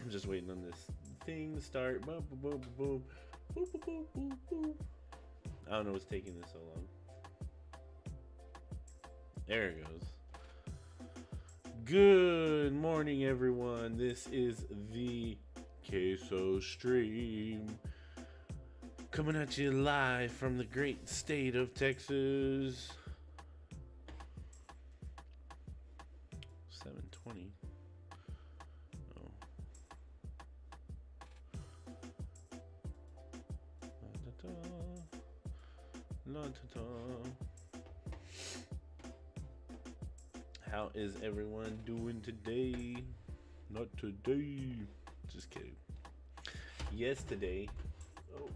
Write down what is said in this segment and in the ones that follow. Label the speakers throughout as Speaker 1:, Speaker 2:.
Speaker 1: I'm just waiting on this thing to start. Boom, boom, boom, boom, boom, boom, boom, boom, boom. I don't know what's taking this so long. There it goes. Good morning, everyone. This is the Queso Stream, coming at you live from the great state of Texas. 7:20. Oh. La, da, da. How is everyone doing today? Not today. Just kidding. Yesterday. Oh.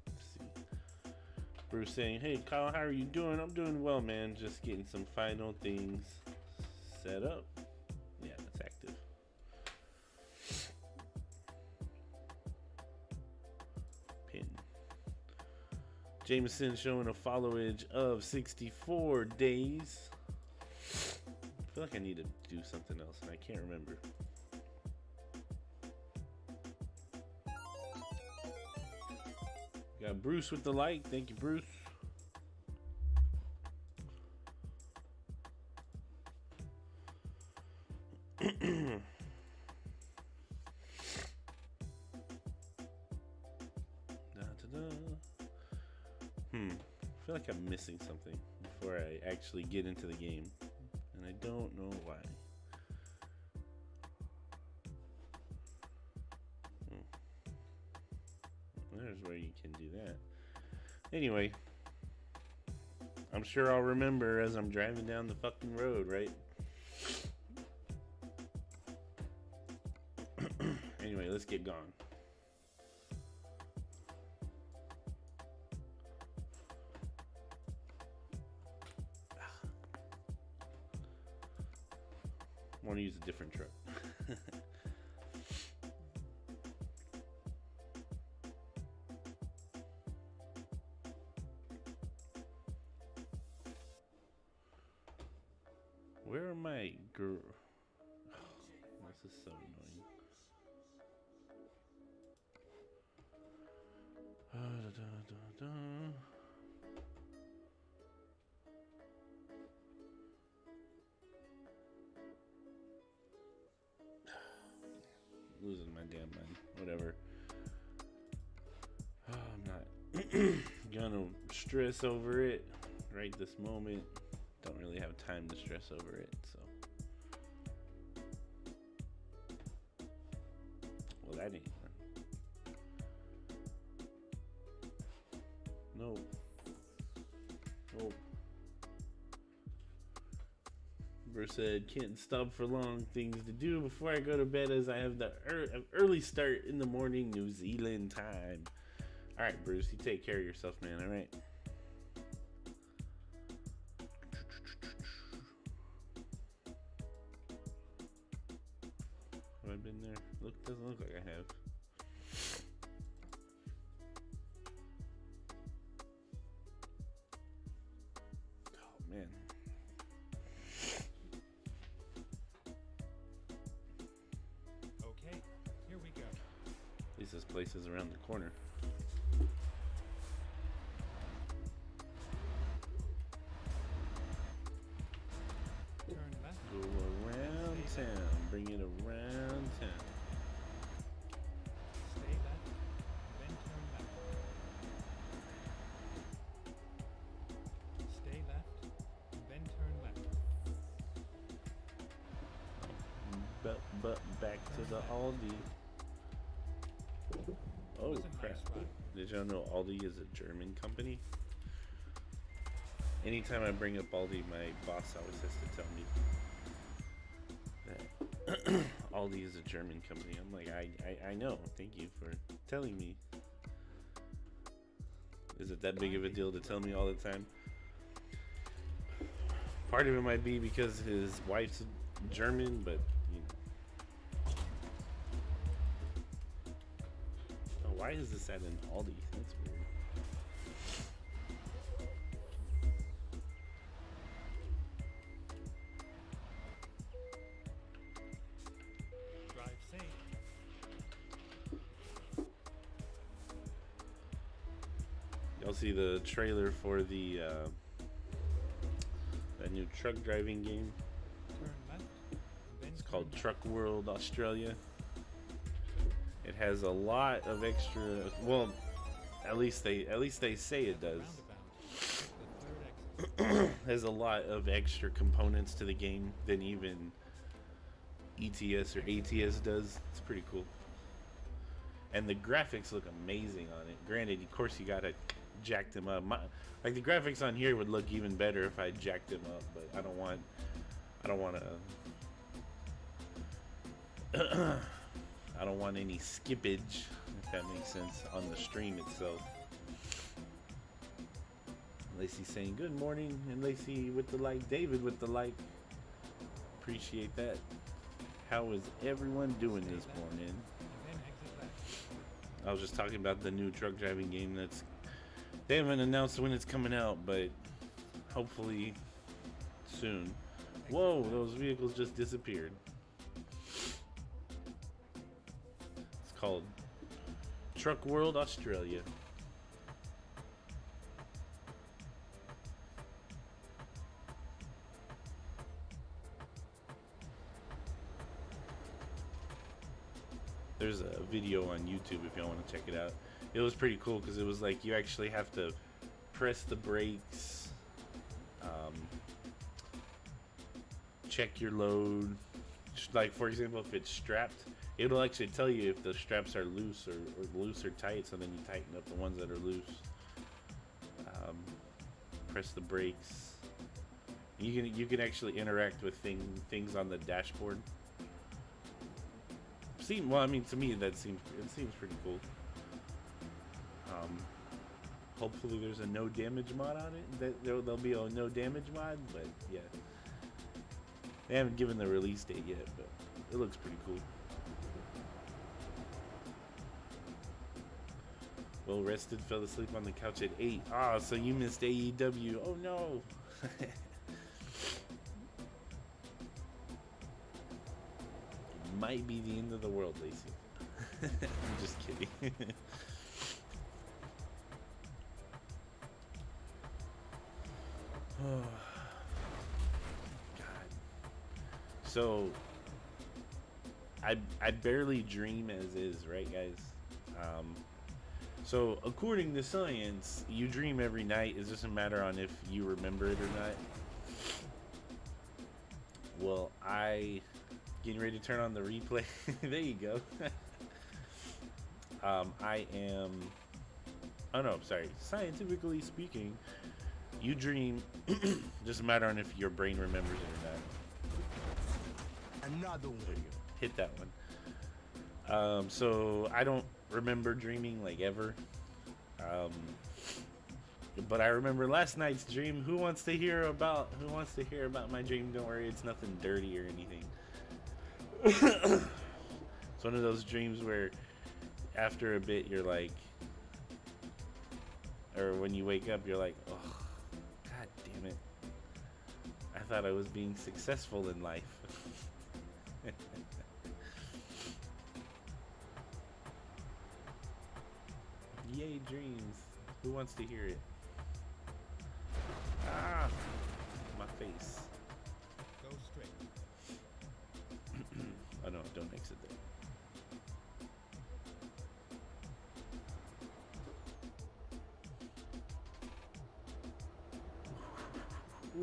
Speaker 1: Let's see. Bruce saying, "Hey Kyle, how are you doing?" I'm doing well, man. Just getting some final things set up. Yeah, that's active. Pin. Jameson showing a followage of 64 days. I feel like I need to do something else, and I can't remember. Got Bruce with the like. Thank you, Bruce. I feel like I'm missing something before I actually get into the game, and I don't know why. There's where you can do that. Anyway, I'm sure I'll remember as I'm driving down the fucking road, right? Anyway, let's get going. I want to use a different truck. Where are my girl? Oh, this is so annoying. Losing my damn mind. Whatever. Oh, I'm not gonna stress over it right this moment. Don't really have time to stress over it, so. Well, that ain't fun. No. Oh. Bruce said, "Can't stop for long. Things to do before I go to bed, as I have the early start in the morning, New Zealand time." All right, Bruce, you take care of yourself, man. All right. Have I been there? Doesn't look like I have. Oh man.
Speaker 2: Okay, here we go.
Speaker 1: At least this place is around the corner.
Speaker 2: Turn left.
Speaker 1: Go around town. Bring it around town.
Speaker 2: Stay left, then turn left. Stay left, then turn left.
Speaker 1: But back to the Aldi. Oh crap. Did y'all know Aldi is a German company? Anytime I bring up Aldi, my boss always has to tell me that Aldi is a German company. I'm like, I know. Thank you for telling me. Is it that big of a deal to tell me all the time? Part of it might be because his wife's German, but you know. Oh, why is this at an Aldi? That's weird. I'll see the trailer for the that new truck driving game.
Speaker 2: Turn left. Then
Speaker 1: It's
Speaker 2: turn
Speaker 1: called
Speaker 2: left.
Speaker 1: Truck World Australia. It has a lot of extra. Well, at least they say it does.
Speaker 2: Roundabout. The third exit.
Speaker 1: There's a lot of extra components to the game than even ETS or ATS does. It's pretty cool. And the graphics look amazing on it. Granted, of course, you gotta jack them up. Like the graphics on here would look even better if I jacked them up, but I don't want to. I don't want any skippage, if that makes sense, on the stream itself. Lacey saying good morning, and Lacey with the like, David with the like. Appreciate that. How is everyone doing this morning?
Speaker 2: And then exit left.
Speaker 1: I was just talking about the new truck driving game that's. They haven't announced when it's coming out, but hopefully soon. Whoa, those vehicles just disappeared. It's called Truck World Australia. There's a video on YouTube if y'all want to check it out. It was pretty cool because it was like you actually have to press the brakes, check your load. Like for example, if it's strapped, it'll actually tell you if the straps are loose or loose or tight. So then you tighten up the ones that are loose. Press the brakes. You can actually interact with things on the dashboard. Well, I mean, to me it seems pretty cool. Hopefully there's a no damage mod on it. There'll be a no damage mod, but yeah, they haven't given the release date yet, but it looks pretty cool. Well rested, fell asleep on the couch at 8. Ah, so you missed AEW. Oh no. Might be the end of the world, Lacey. I'm just kidding. Oh, God. So, I barely dream as is, right, guys? So, according to science, you dream every night. It's just a matter on if you remember it or not. Well, getting ready to turn on the replay. There you go. I am. Oh no, sorry. Scientifically speaking, you dream. Just a matter on if your brain remembers it or not.
Speaker 3: Another one.
Speaker 1: There you go. Hit that one. So I don't remember dreaming like ever. But I remember last night's dream. Who wants to hear about my dream? Don't worry, it's nothing dirty or anything. It's one of those dreams where after a bit you're like, or when you wake up you're like, oh, God damn it, I thought I was being successful in life. Yay, dreams. Who wants to hear it? Ah, my face.
Speaker 2: Go straight.
Speaker 1: Oh no, don't exit there.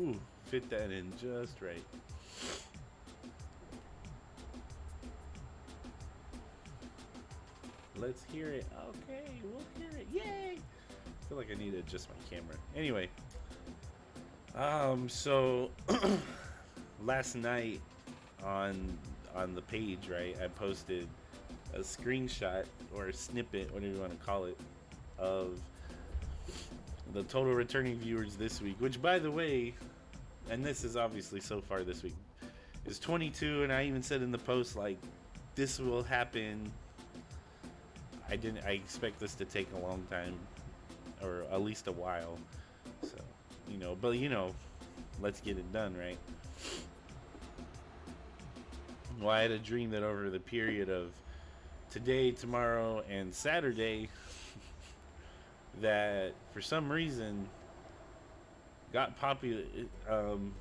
Speaker 1: Ooh, fit that in just right. Let's hear it. Okay, we'll hear it. Yay! I feel like I need to adjust my camera. Anyway, so last night on the page, right, I posted a screenshot or a snippet, whatever you want to call it, of the total returning viewers this week, which by the way, and this is obviously so far this week, is 22, and I even said in the post, like, this will happen. I expect this to take a long time, or at least a while, so, but let's get it done, right? Well, I had a dream that over the period of today, tomorrow, and Saturday, that for some reason got popular, um,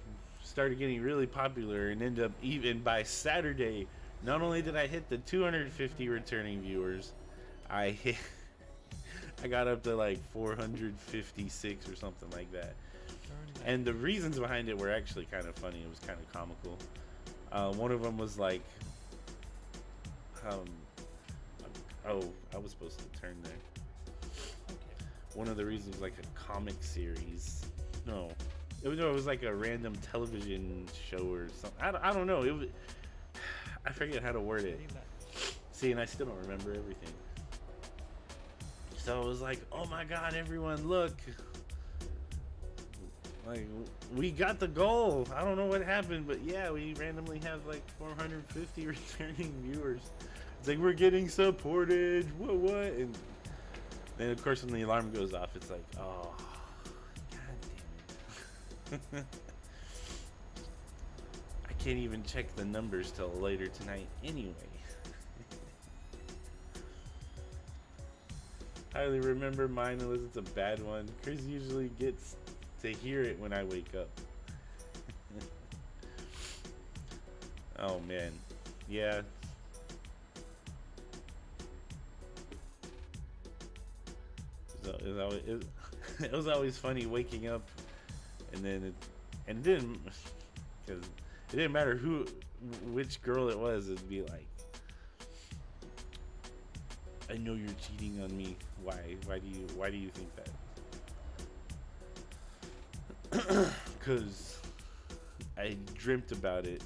Speaker 1: started getting really popular, and ended up even by Saturday. Not only did I hit the 250 returning viewers, I hit, I got up to like 456 or something like that.
Speaker 2: Turn left.
Speaker 1: And the reasons behind it were actually kind of funny. It was kind of comical. One of them was like, um, oh, I was supposed to turn there.
Speaker 2: Okay.
Speaker 1: One of the reasons was like a comic series. No, it was like a random television show or something. I don't know. It was, I forget how to word it.
Speaker 2: Steady left.
Speaker 1: See, and I still don't remember everything. So it was like, oh my God, everyone, look. Like, we got the goal. I don't know what happened, but yeah, we randomly have like 450 returning viewers. It's like, we're getting supported. What? And then, of course, when the alarm goes off, it's like, oh, God damn it. I can't even check the numbers till later tonight anyway. Highly remember mine unless it's a bad one. Chris usually gets to hear it when I wake up. Oh man, yeah. It was always funny waking up, and then it didn't, because it didn't matter which girl it was. It'd be like, I know you're cheating on me. Why? Why do you think that? Because I dreamt about it,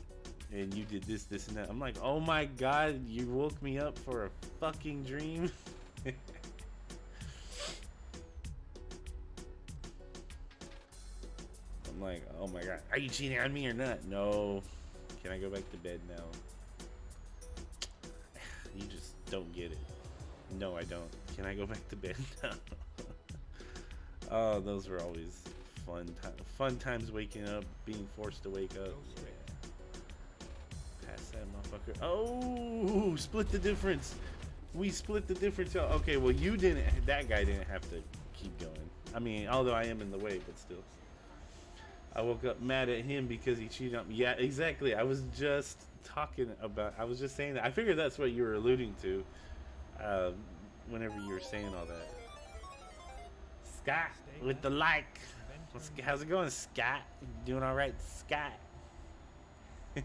Speaker 1: and you did this, and that. I'm like, oh my God, you woke me up for a fucking dream. I'm like, oh my God, are you cheating on me or not? No. Can I go back to bed now? You just don't get it. No, I don't. Can I go back to bed now? Oh, those were always fun times waking up, being forced to wake up.
Speaker 2: Go straight.
Speaker 1: Yeah. Pass that motherfucker. Oh, split the difference. We split the difference. Okay, well, that guy didn't have to keep going. I mean, although I am in the way, but still. I woke up mad at him because he cheated on me. Yeah, exactly. I was just saying that. I figured that's what you were alluding to. Whenever you were saying all that. Scott with the like. How's it going, Scott? Doing all right, Scott?
Speaker 2: Turn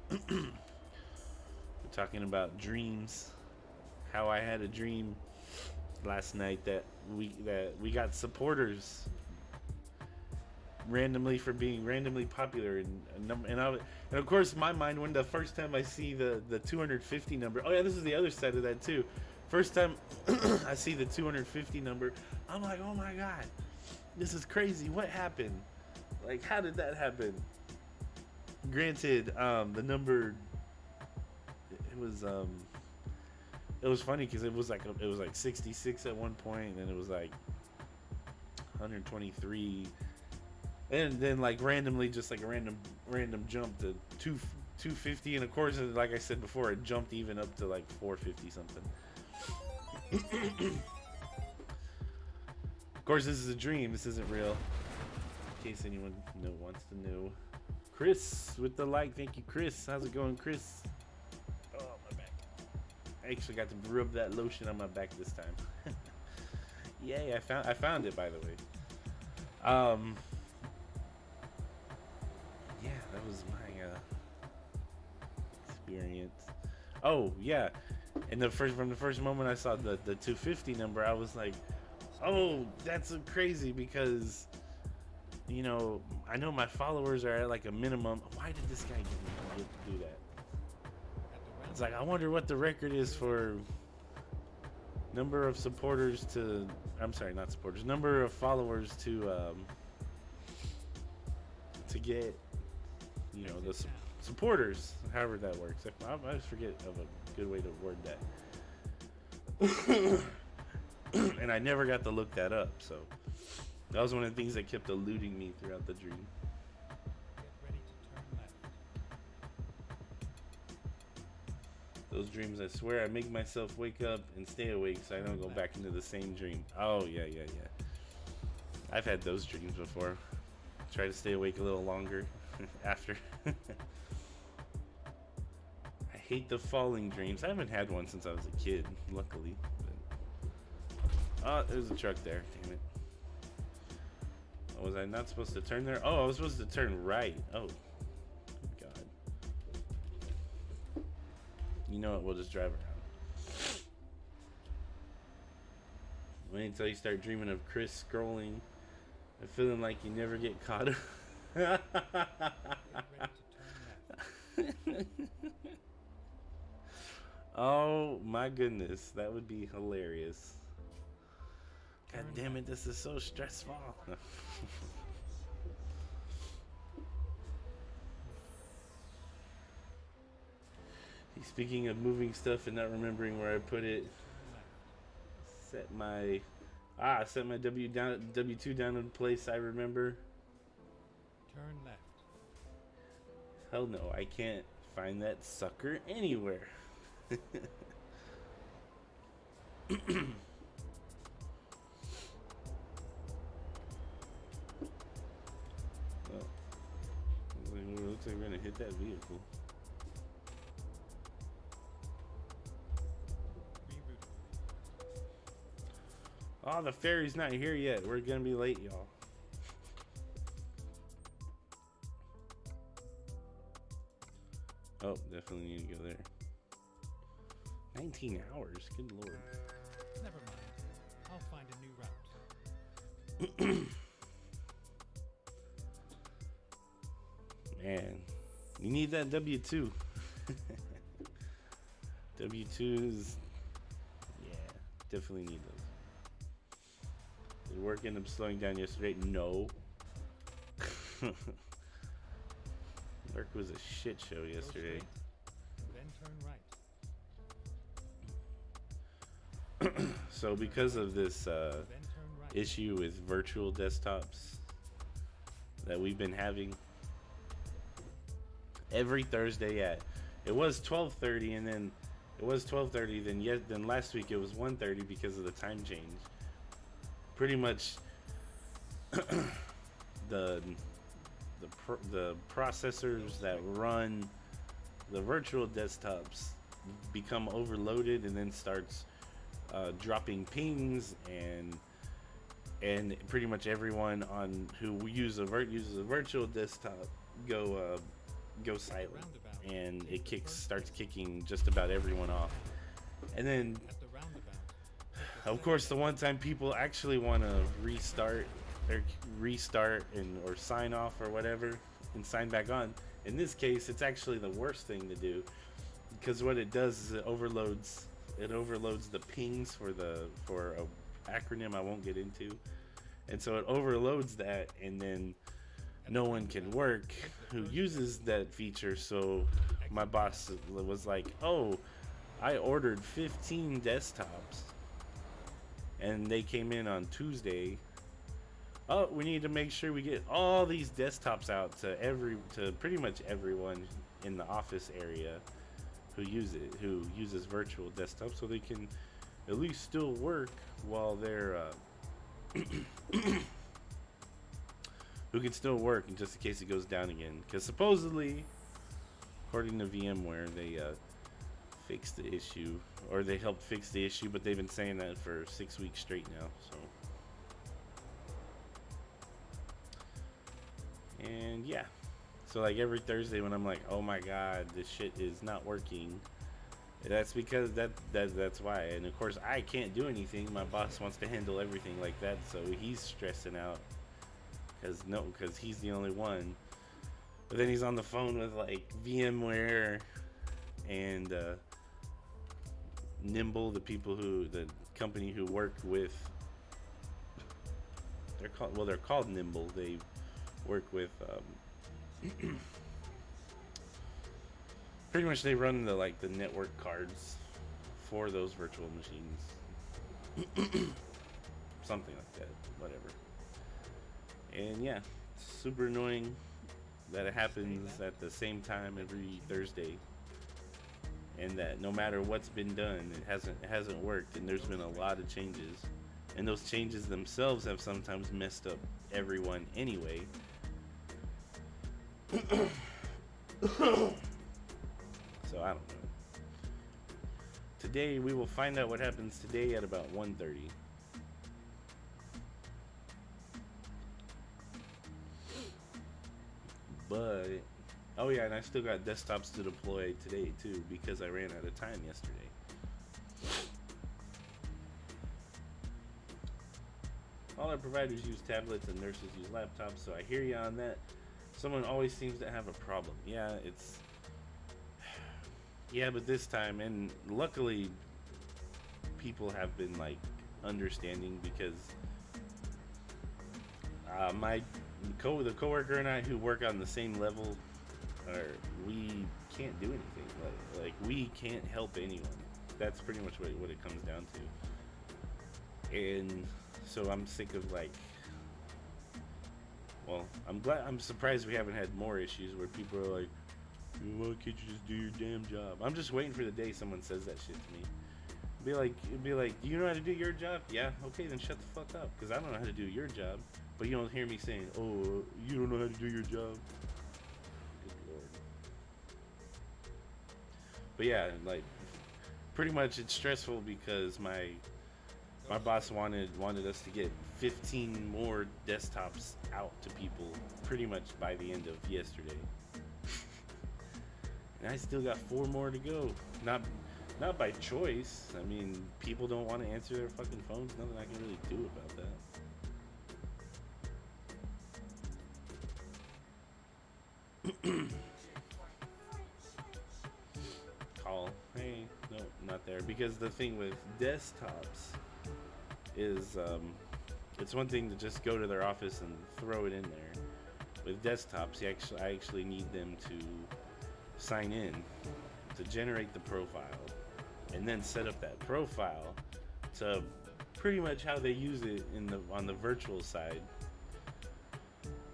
Speaker 2: left.
Speaker 1: We're talking about dreams. How I had a dream last night that we got supporters randomly for being randomly popular, and of course my mind went the first time I see the 250 number. Oh yeah, this is the other side of that too. First time I see the 250 number, I'm like, oh my God, this is crazy. What happened? Like, how did that happen? Granted, the number, it was funny because it was like 66 at one point, and then it was like 123. And then like randomly, just like a random jump to 250, and of course, like I said before, it jumped even up to like 450 something. Of course, this is a dream. This isn't real. In case anyone wants to know. Chris with the like, thank you, Chris. How's it going, Chris? Oh, my back. I actually got to rub that lotion on my back this time. Yay! I found it, by the way. Yeah, that was my experience. Oh yeah, and from the first moment I saw the 250 number, I was like, oh, that's so crazy, because I know my followers are at like a minimum. Why did this guy get to do that? It's like, I wonder what the record is for number of supporters to. I'm sorry, not supporters. Number of followers to get. The supporters, however that works. I just forget of a good way to word that. And I never got to look that up, so that was one of the things that kept eluding me throughout the dream.
Speaker 2: Get ready to turn left.
Speaker 1: Those dreams, I swear, I make myself wake up and stay awake so I don't go back into the same dream. Oh, yeah. I've had those dreams before. Try to stay awake a little longer after. I hate the falling dreams. I haven't had one since I was a kid, luckily. But... oh, there's a truck there. Damn it. Was I not supposed to turn there? Oh, I was supposed to turn right. Oh, good God. You know what? We'll just drive around. Wait until you start dreaming of Chris scrolling and feeling like you never get caught up. Oh my goodness, that would be hilarious. God damn it, this is so stressful. Speaking of moving stuff and not remembering where I put it, set my W2 down in place I remember.
Speaker 2: Turn left.
Speaker 1: Hell no, I can't find that sucker anywhere. It looks like we're gonna hit that vehicle. Oh, the ferry's not here yet. We're gonna be late, y'all. Oh, definitely need to go there. 19 hours, good lord.
Speaker 2: Never mind. I'll find a new route.
Speaker 1: Man, you need that W2. W2s, yeah, definitely need those. Did work end up slowing down yesterday? No. Work was a shit show yesterday.
Speaker 2: Then turn right.
Speaker 1: So because of this
Speaker 2: Then turn right.
Speaker 1: issue with virtual desktops that we've been having every Thursday at, it was 12:30 and then it was 12:30 then last week it was 1:30 because of the time change. Pretty much the processors that run the virtual desktops become overloaded and then starts dropping pings, and pretty much everyone on who uses a virtual desktop go silent, and it starts kicking just about everyone off. And then of course the one time people actually want to restart or sign off or whatever and sign back on, in this case it's actually the worst thing to do, because what it does is it overloads the pings for a acronym I won't get into, and so it overloads that, and then no one can work who uses that feature. So my boss was like, oh, I ordered 15 desktops and they came in on Tuesday. Oh, we need to make sure we get all these desktops out to pretty much everyone in the office area who uses virtual desktops, so they can at least still work while they're who can still work, in just in case it goes down again. Because supposedly, according to VMware, they fixed the issue, or they helped fix the issue, but they've been saying that for 6 weeks straight now. So, and yeah, so like every Thursday when I'm like, oh my god, this shit is not working, that's because that's why. And of course I can't do anything. My boss wants to handle everything like that, so he's stressing out because he's the only one. But then he's on the phone with like VMware and Nimble, the company who work with, they're called Nimble. They work with pretty much they run the network cards for those virtual machines. Something like that, whatever. And yeah, super annoying that it happens at the same time every Thursday. and that no matter what's been done, it hasn't worked, and there's been a lot of changes, and those changes themselves have sometimes messed up everyone anyway. So I don't know. Today we will find out what happens today at about 1:30. But oh yeah, and I still got desktops to deploy today too because I ran out of time yesterday. All our providers use tablets and nurses use laptops, so I hear you on that. Someone always seems to have a problem. Yeah, but this time, and luckily people have been like understanding because the coworker and I who work on the same level, we can't do anything. Like we can't help anyone. That's pretty much what it comes down to. And so I'm sick of I'm surprised we haven't had more issues where people are like, why can't you just do your damn job? I'm just waiting for the day someone says that shit to me. It'd be like, do you know how to do your job? Yeah, okay, then shut the fuck up, because I don't know how to do your job. But you don't hear me saying, oh, you don't know how to do your job. Good lord. But yeah, like, pretty much it's stressful because my boss wanted us to get 15 more desktops out to people pretty much by the end of yesterday. And I still got 4 more to go. Not by choice. I mean, people don't want to answer their fucking phones. Nothing I can really do about that. Call. Hey, no, not there. Because the thing with desktops is, it's one thing to just go to their office and throw it in there. With desktops, I actually need them to sign in to generate the profile and then set up that profile to pretty much how they use it on the virtual side.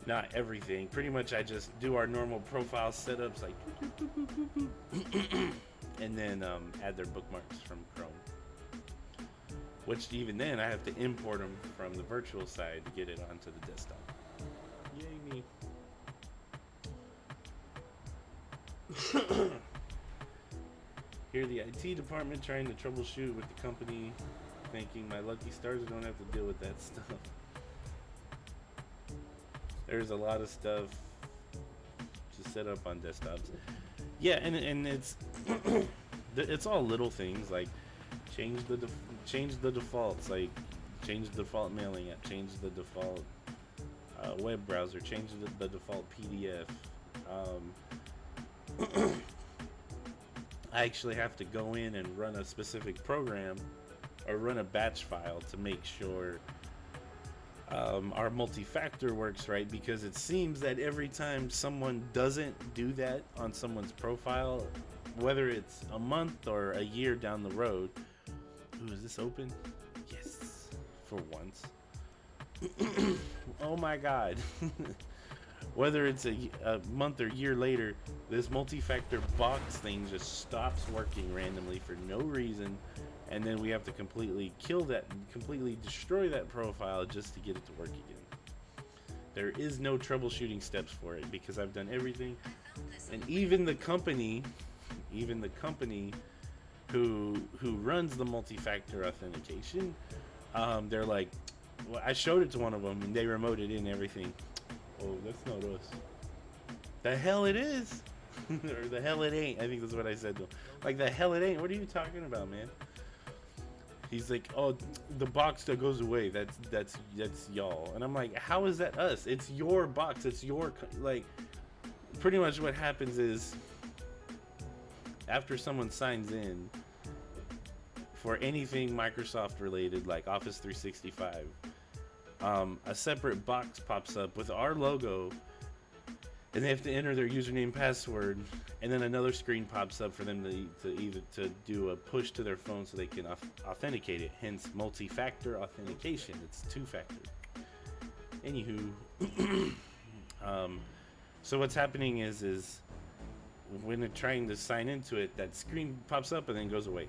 Speaker 1: Not everything. Pretty much I just do our normal profile setups like and then add their bookmarks from Chrome. Which even then I have to import them from the virtual side to get it onto the desktop. Yay me. Here the IT department trying to troubleshoot with the company, thinking my lucky stars don't have to deal with that stuff. There's a lot of stuff to set up on desktops. Yeah, and it's it's all little things like change the defaults, like change the default mailing app, change the default web browser, change the default PDF. I actually have to go in and run a specific program or run a batch file to make sure our multi-factor works right, because it seems that every time someone doesn't do that on someone's profile, whether it's a month or a year down the road. Ooh, is this open? Yes, for once. Oh my god. Whether it's a month or year later, this multi-factor box thing just stops working randomly for no reason, and then we have to completely destroy that profile just to get it to work again. There is no troubleshooting steps for it because I've done everything, and even the company who runs the multi-factor authentication, they're like, well, I showed it to one of them and they remoted in everything. Oh, that's not us. The hell it is. Or the hell it ain't. I think that's what I said to him. Like, the hell it ain't. What are you talking about, man? He's like, oh, the box that goes away. That's y'all. And I'm like, how is that us? It's your box. It's your, like, pretty much what happens is after someone signs in for anything Microsoft related, like Office 365, a separate box pops up with our logo, and they have to enter their username and password, and then another screen pops up for them to do a push to their phone so they can authenticate it. Hence, multi-factor authentication. It's 2-factor. Anywho, so what's happening is when they're trying to sign into it, that screen pops up and then goes away.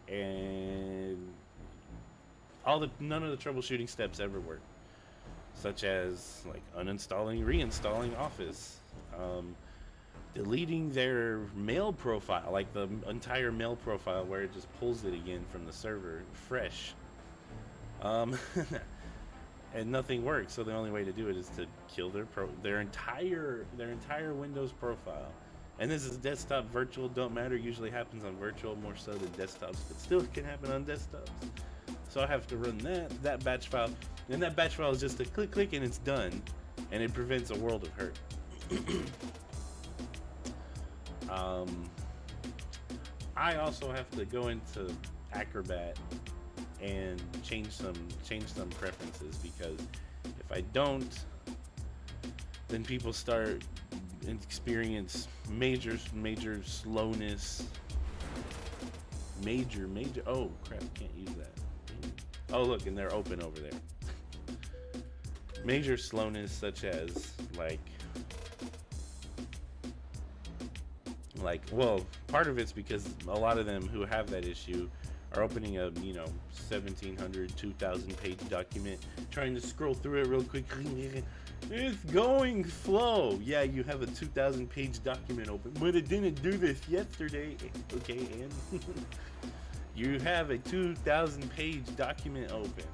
Speaker 1: And none of the troubleshooting steps ever work, such as like uninstalling, reinstalling Office, deleting their mail profile, like the entire mail profile where it just pulls it again from the server fresh. And nothing works. So the only way to do it is to kill their entire Windows profile. And this is desktop. Virtual don't matter. Usually happens on virtual more so than desktops, but still can happen on desktops. So I have to run that batch file, and that batch file is just a click and it's done, and it prevents a world of hurt. I also have to go into Acrobat and change some preferences, because if I don't, then people start experience major slowness. Major. Oh crap! Can't use that. Oh look, and they're open over there. Major slowness, such as well, part of it's because a lot of them who have that issue are opening a 1,700, 2,000 page document, trying to scroll through it real quick. It's going slow. Yeah, you have a 2,000 page document open, but it didn't do this yesterday. Okay, and you have a 2,000 page document open.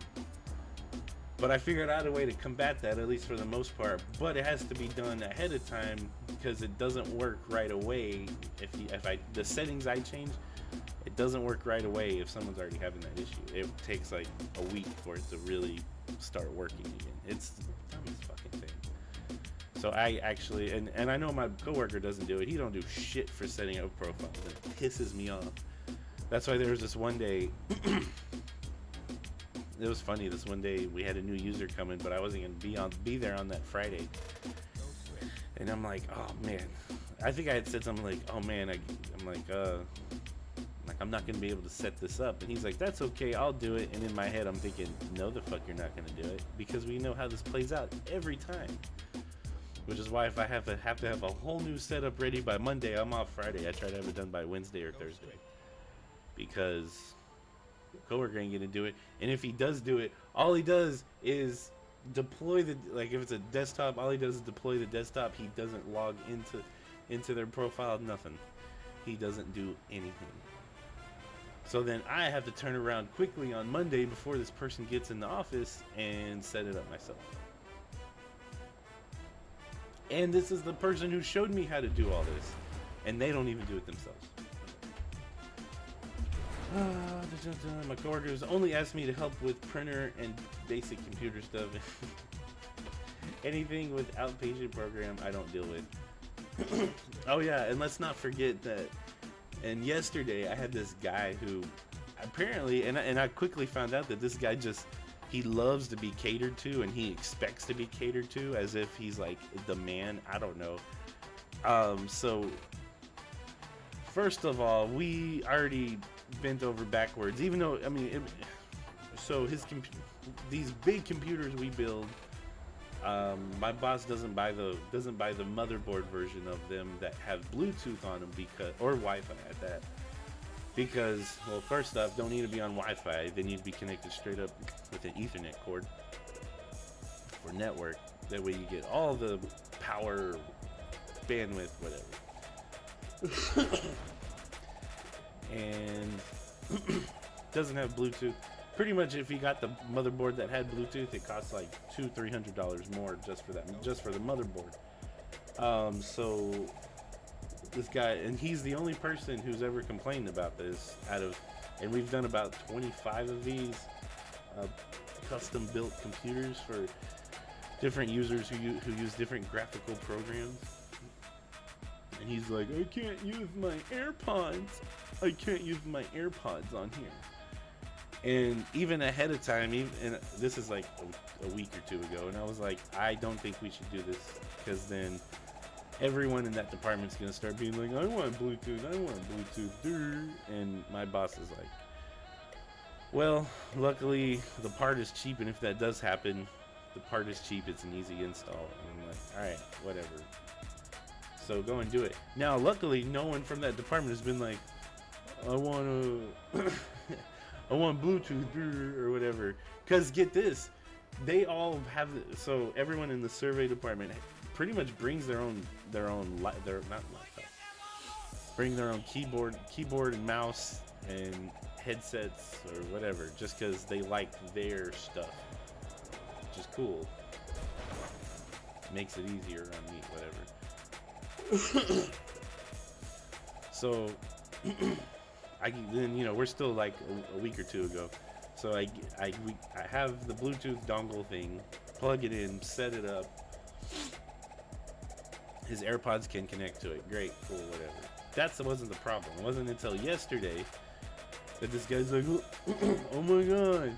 Speaker 1: But I figured out a way to combat that, at least for the most part. But it has to be done ahead of time, because it doesn't work right away. If the settings I change, it doesn't work right away if someone's already having that issue. It takes like a week for it to really start working again. It's the dumbest fucking thing. So I actually, and I know my coworker doesn't do it. He don't do shit for setting up profiles. It pisses me off. That's why there was this one day. It was funny. This one day we had a new user coming, but I wasn't gonna be there on that Friday. And I'm like, oh man. I think I had said something like, oh man, I'm not gonna be able to set this up. And he's like, that's okay, I'll do it. And in my head I'm thinking, no the fuck you're not gonna do it, because we know how this plays out every time. Which is why if I have to have a whole new setup ready by Monday, I'm off Friday. I try to have it done by Wednesday or Thursday, because coworker ain't gonna do it. And if he does do it, all he does is deploy if it's a desktop, all he does is deploy the desktop. He doesn't log into their profile, nothing. He doesn't do anything. So then I have to turn around quickly on Monday before this person gets in the office and set it up myself. And this is the person who showed me how to do all this, and they don't even do it themselves. My coworkers only asked me to help with printer and basic computer stuff. Anything with outpatient program I don't deal with. Oh yeah, and let's not forget that. And yesterday I had this guy who apparently, and I quickly found out that this guy he loves to be catered to, and he expects to be catered to as if he's like the man. I don't know. So first of all, we already bent over backwards, even though so these big computers we build, my boss doesn't buy the motherboard version of them that have Bluetooth on them, or Wi-Fi at that, because, well, first off, don't need to be on Wi-Fi. They need to be connected straight up with an Ethernet cord for network. That way you get all the power, bandwidth, whatever. And doesn't have Bluetooth. Pretty much, if you got the motherboard that had Bluetooth, it costs like $200-300 more just for the motherboard. So this guy, and he's the only person who's ever complained about this and we've done about 25 of these custom built computers for different users who use different graphical programs. And he's like, I can't use my AirPods. I can't use my AirPods on here. And even ahead of time, and this is like a week or two ago, and I was like, I don't think we should do this, because then everyone in that department's gonna start being like, I want Bluetooth, and my boss is like, well, luckily the part is cheap, and if that does happen, the part is cheap, it's an easy install. And I'm like, alright, whatever. So go and do it. Now, luckily, no one from that department has been like, I want to, I want Bluetooth or whatever. Cause get this, they all have. So everyone in the survey department pretty much brings their not laptop, bring their own keyboard and mouse and headsets or whatever, just cause they like their stuff, which is cool. Makes it easier on me, whatever. So, then we're still like a week or two ago. So I have the Bluetooth dongle thing, plug it in, set it up. His AirPods can connect to it. Great, cool, whatever. That wasn't the problem. It wasn't until yesterday that this guy's like, oh my god.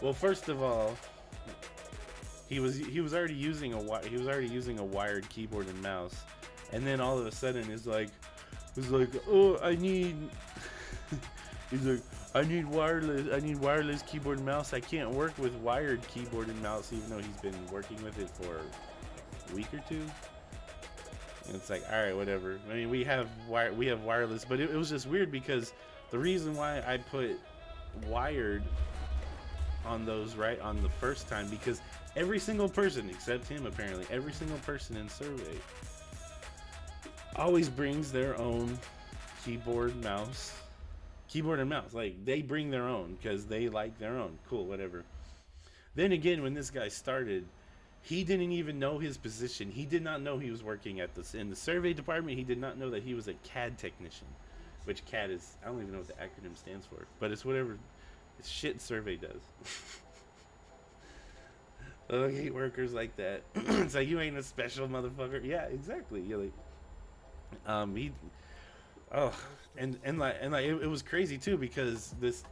Speaker 1: Well, first of all, he was already using a wired keyboard and mouse, and then all of a sudden he's like, oh, I need wireless keyboard and mouse. I can't work with wired keyboard and mouse, even though he's been working with it for a week or two. And it's like, all right, whatever. I mean, we have wireless, but it was just weird because the reason why I put wired on those right on the first time, because every single person except him, apparently every single person in survey always brings their own keyboard and mouse. Like, they bring their own because they like their own. Cool, whatever. Then again, when this guy started, he didn't even know his position. He did not know he was working in the survey department. He did not know that he was a CAD technician, which CAD is, I don't even know what the acronym stands for, but it's whatever shit survey does. I hate workers like that. It's like, you ain't a special motherfucker. Yeah, exactly. You're like, it was crazy too, because this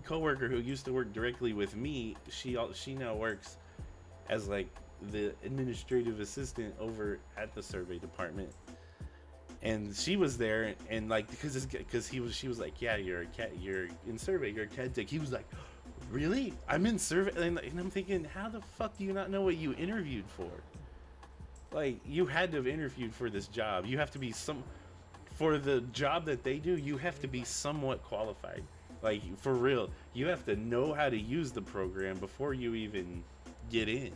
Speaker 1: coworker who used to work directly with me, she now works as like the administrative assistant over at the survey department, and she was there, and like she was like, yeah, you're in survey, you're a CAD tech. He was like, really? I'm in survey, and I'm thinking, how the fuck do you not know what you interviewed for? Like, you had to have interviewed for this job. You have to be for the job that they do, you have to be somewhat qualified. Like, for real, you have to know how to use the program before you even get in.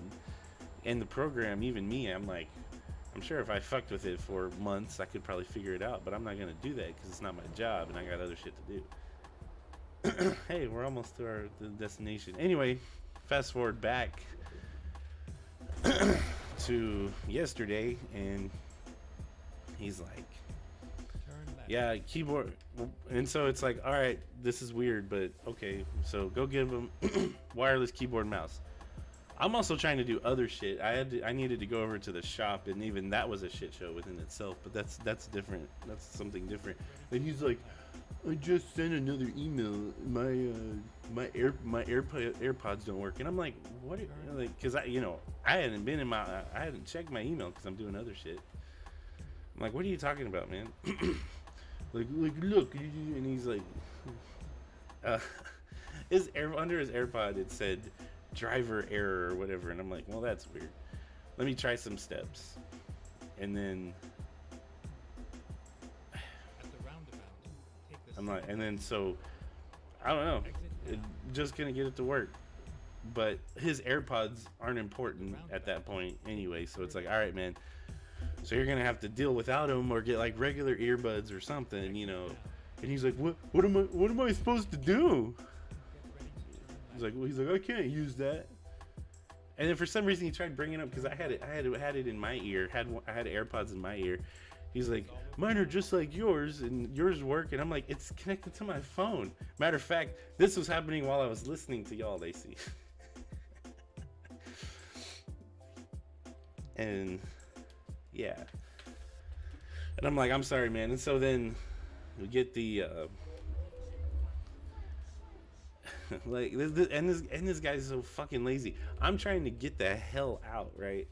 Speaker 1: And the program, even me, I'm like, I'm sure if I fucked with it for months, I could probably figure it out, but I'm not gonna do that because it's not my job and I got other shit to do. Hey, we're almost to the destination. Anyway, fast forward back to yesterday, and he's like, yeah, keyboard. And so it's like, all right, this is weird, but okay, so go give him wireless keyboard and mouse. I'm also trying to do other shit. I needed to go over to the shop, and even that was a shit show within itself, but that's different. That's something different. And he's like, I just sent another email. My AirPods don't work. And I'm like, what? Like, cause I hadn't checked my email because I'm doing other shit. I'm like, what are you talking about, man? like look, and he's like, under his AirPod it said driver error or whatever, and I'm like, well, that's weird. Let me try some steps, and then I'm like, and then so I don't know, just gonna get it to work. But his AirPods aren't important at that point anyway, so it's like, all right, man. So you're gonna have to deal without them, or get like regular earbuds or something, you know. And he's like, what am I supposed to do? He's like, I can't use that. And then for some reason he tried bringing it up, because I had it in my ear. I had AirPods in my ear. He's like, mine are just like yours, and yours work. And I'm like, it's connected to my phone. Matter of fact, this was happening while I was listening to y'all, Lacey. And yeah. And I'm like, I'm sorry, man. And so then we get the like this guy's so fucking lazy. I'm trying to get the hell out, right?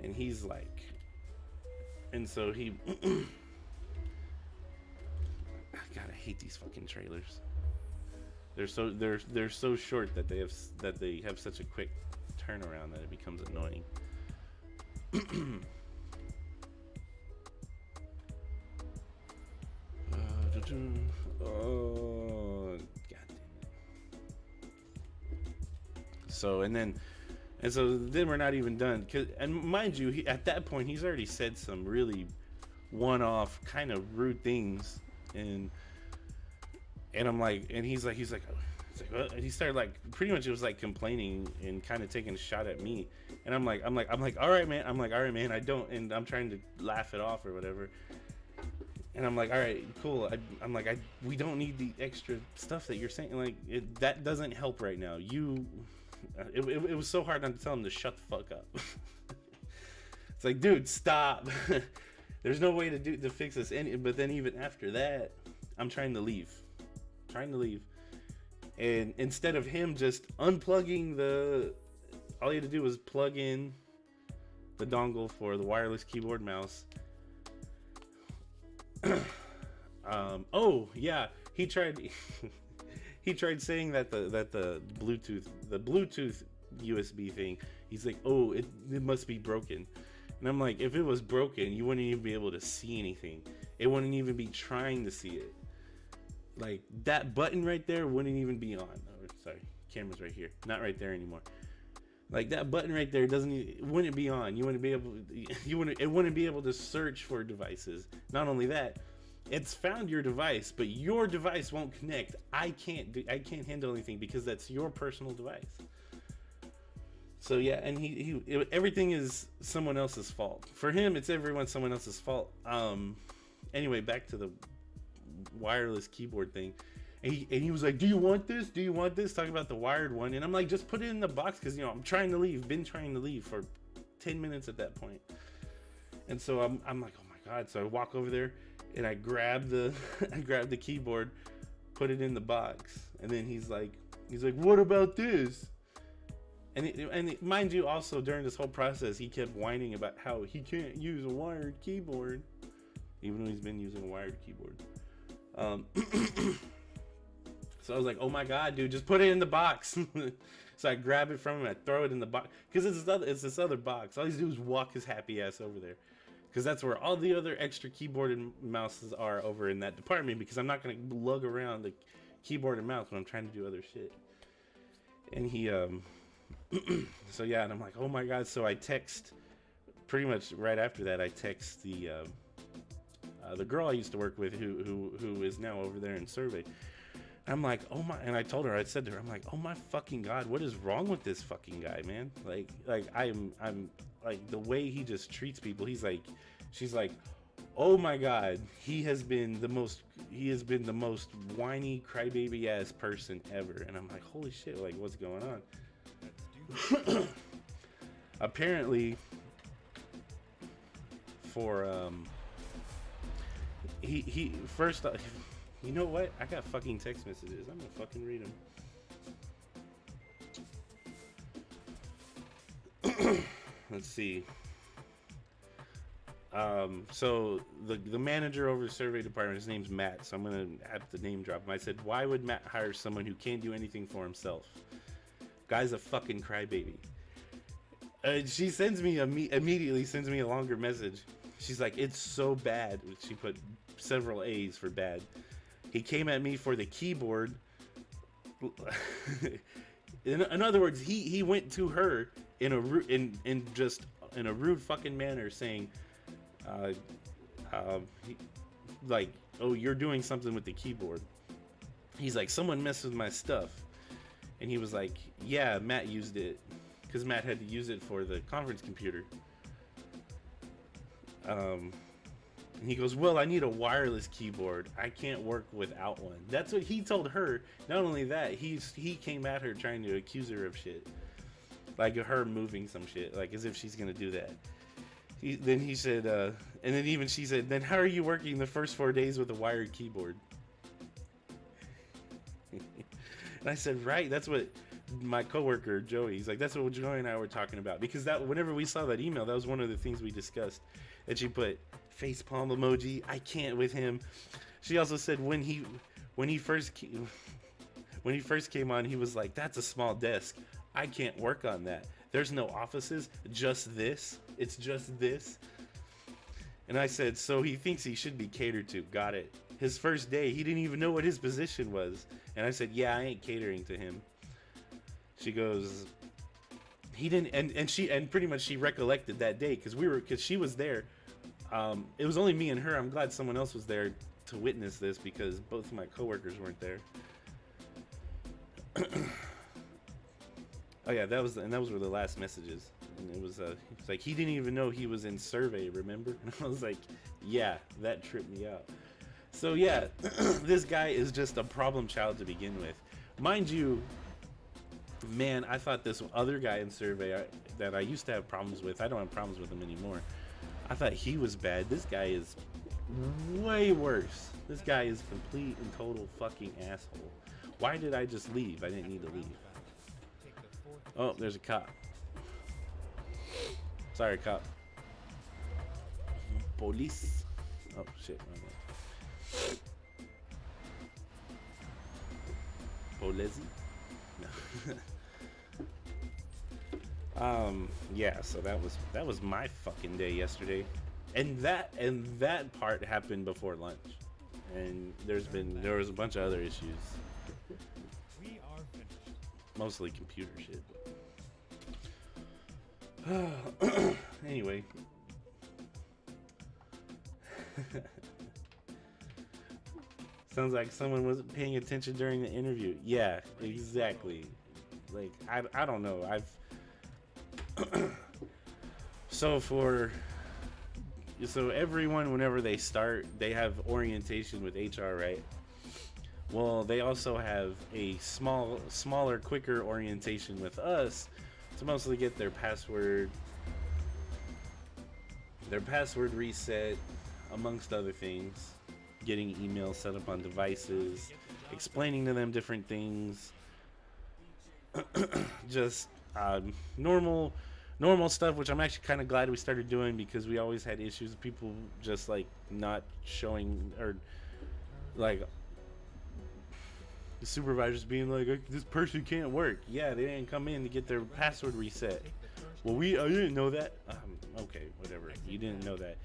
Speaker 1: And he's like, and so he God, I hate these fucking trailers. They're so short that they have such a quick turnaround that it becomes annoying. Oh, God damn it. So, and so then we're not even done. And mind you, at that point, he's already said some really one-off kind of rude things. And I'm like, and he's like, what? And he started like, pretty much it was like complaining and kind of taking a shot at me. And I'm like, all right, man. I don't, and I'm trying to laugh it off or whatever. And I'm like, all right, cool. We don't need the extra stuff that you're saying. Like, that doesn't help right now. It was so hard not to tell him to shut the fuck up. It's like, dude, stop. There's no way to fix this. But then even after that, I'm trying to leave. And instead of him just unplugging all he had to do was plug in the dongle for the wireless keyboard mouse. Oh yeah, he tried saying that the Bluetooth USB thing, he's like, oh, it must be broken. And I'm like, if it was broken, you wouldn't even be able to see anything. It wouldn't even be trying to see it. Like, that button right there wouldn't even be on. Oh, sorry, camera's right here, not right there anymore. Like, that button right there wouldn't be on. It wouldn't be able to search for devices. Not only that, it's found your device, but your device won't connect. I can't handle anything because that's your personal device. So yeah, and everything is someone else's fault. For him, it's someone else's fault. Anyway, back to the wireless keyboard thing. And he was like, do you want this? Talking about the wired one. And I'm like, just put it in the box, because, you know, I'm trying to leave. Been trying to leave for 10 minutes at that point. And so I'm like, oh my God. So I walk over there and I grab the keyboard, put it in the box. And then he's like, what about this? And mind you, also during this whole process, he kept whining about how he can't use a wired keyboard, even though he's been using a wired keyboard. So I was like, oh my God, dude, just put it in the box. So I grab it from him, I throw it in the box, because it's this other box. All he's do is walk his happy ass over there, because that's where all the other extra keyboard and mouses are, over in that department, because I'm not going to lug around the keyboard and mouse when I'm trying to do other shit. And he, so yeah, and I'm like, oh my God. So I text, pretty much right after that, I text the girl I used to work with, who is now over there in survey. I'm like, oh my, and I said to her, I'm like, oh my fucking God, what is wrong with this fucking guy, man? Like I'm like, the way he just treats people. She's like, oh my God, he has been the most whiny crybaby ass person ever. And I'm like, holy shit, like, what's going on? Apparently, for he first, you know what? I got fucking text messages. I'm gonna fucking read them. Let's see. So the manager over the survey department, his name's Matt, so I'm gonna have to name drop him. I said, why would Matt hire someone who can't do anything for himself? Guy's a fucking crybaby. She immediately sends me a longer message. She's like, it's so bad. She put several A's for bad. He came at me for the keyboard. In other words, he went to her in a rude fucking manner, saying, like, oh, you're doing something with the keyboard. He's like, someone messed with my stuff. And he was like, yeah, Matt used it, because Matt had to use it for the conference computer. And he goes, well, I need a wireless keyboard. I can't work without one. That's what he told her. Not only that, he came at her trying to accuse her of shit. Like her moving some shit, like as if she's gonna do that. Then he said, and then even she said, then how are you working the first 4 days with a wired keyboard? And I said, right, that's what my coworker Joey, he's like, that's what Joey and I were talking about, because that whenever we saw that email, that was one of the things we discussed. And she put facepalm emoji. I can't with him. She also said when he first came on, he was like, that's a small desk. I can't work on that. There's no offices, just this. It's just this. And I said, so he thinks he should be catered to. Got it. his first day, he didn't even know what his position was. And I said, yeah, I ain't catering to him. She goes, he didn't, and pretty much she recollected that day because she was there. It was only me and her. I'm glad someone else was there to witness this because both of my coworkers weren't there. Oh yeah, those were the last messages. And it was like he didn't even know he was in survey, remember? And I was like, yeah, that tripped me out. So yeah, this guy is just a problem child to begin with. Mind you, man, I thought this other guy in survey that I used to have problems with, I don't have problems with him anymore. I thought he was bad. This guy is way worse. This guy is complete and total fucking asshole. Why did I just leave? I didn't need to leave. Oh, there's a cop. Sorry, cop. Police. Oh shit. Polizzi? No. Yeah, so that was my fucking day yesterday. And that part happened before lunch. And there was a bunch of other issues.
Speaker 2: We are finished.
Speaker 1: Mostly computer shit. Anyway. Sounds like someone wasn't paying attention during the interview. Yeah, exactly. Like, I don't know. So everyone, whenever they start, they have orientation with HR, right? Well, they also have a smaller, quicker orientation with us to mostly get their password reset, amongst other things, getting emails set up on devices, explaining to them different things, just normal stuff, which I'm actually kind of glad we started doing because we always had issues with people just like not showing, or like the supervisors being like, this person can't work. Yeah, they didn't come in to get their password reset. Well, I didn't know that. Okay, whatever. You didn't know that.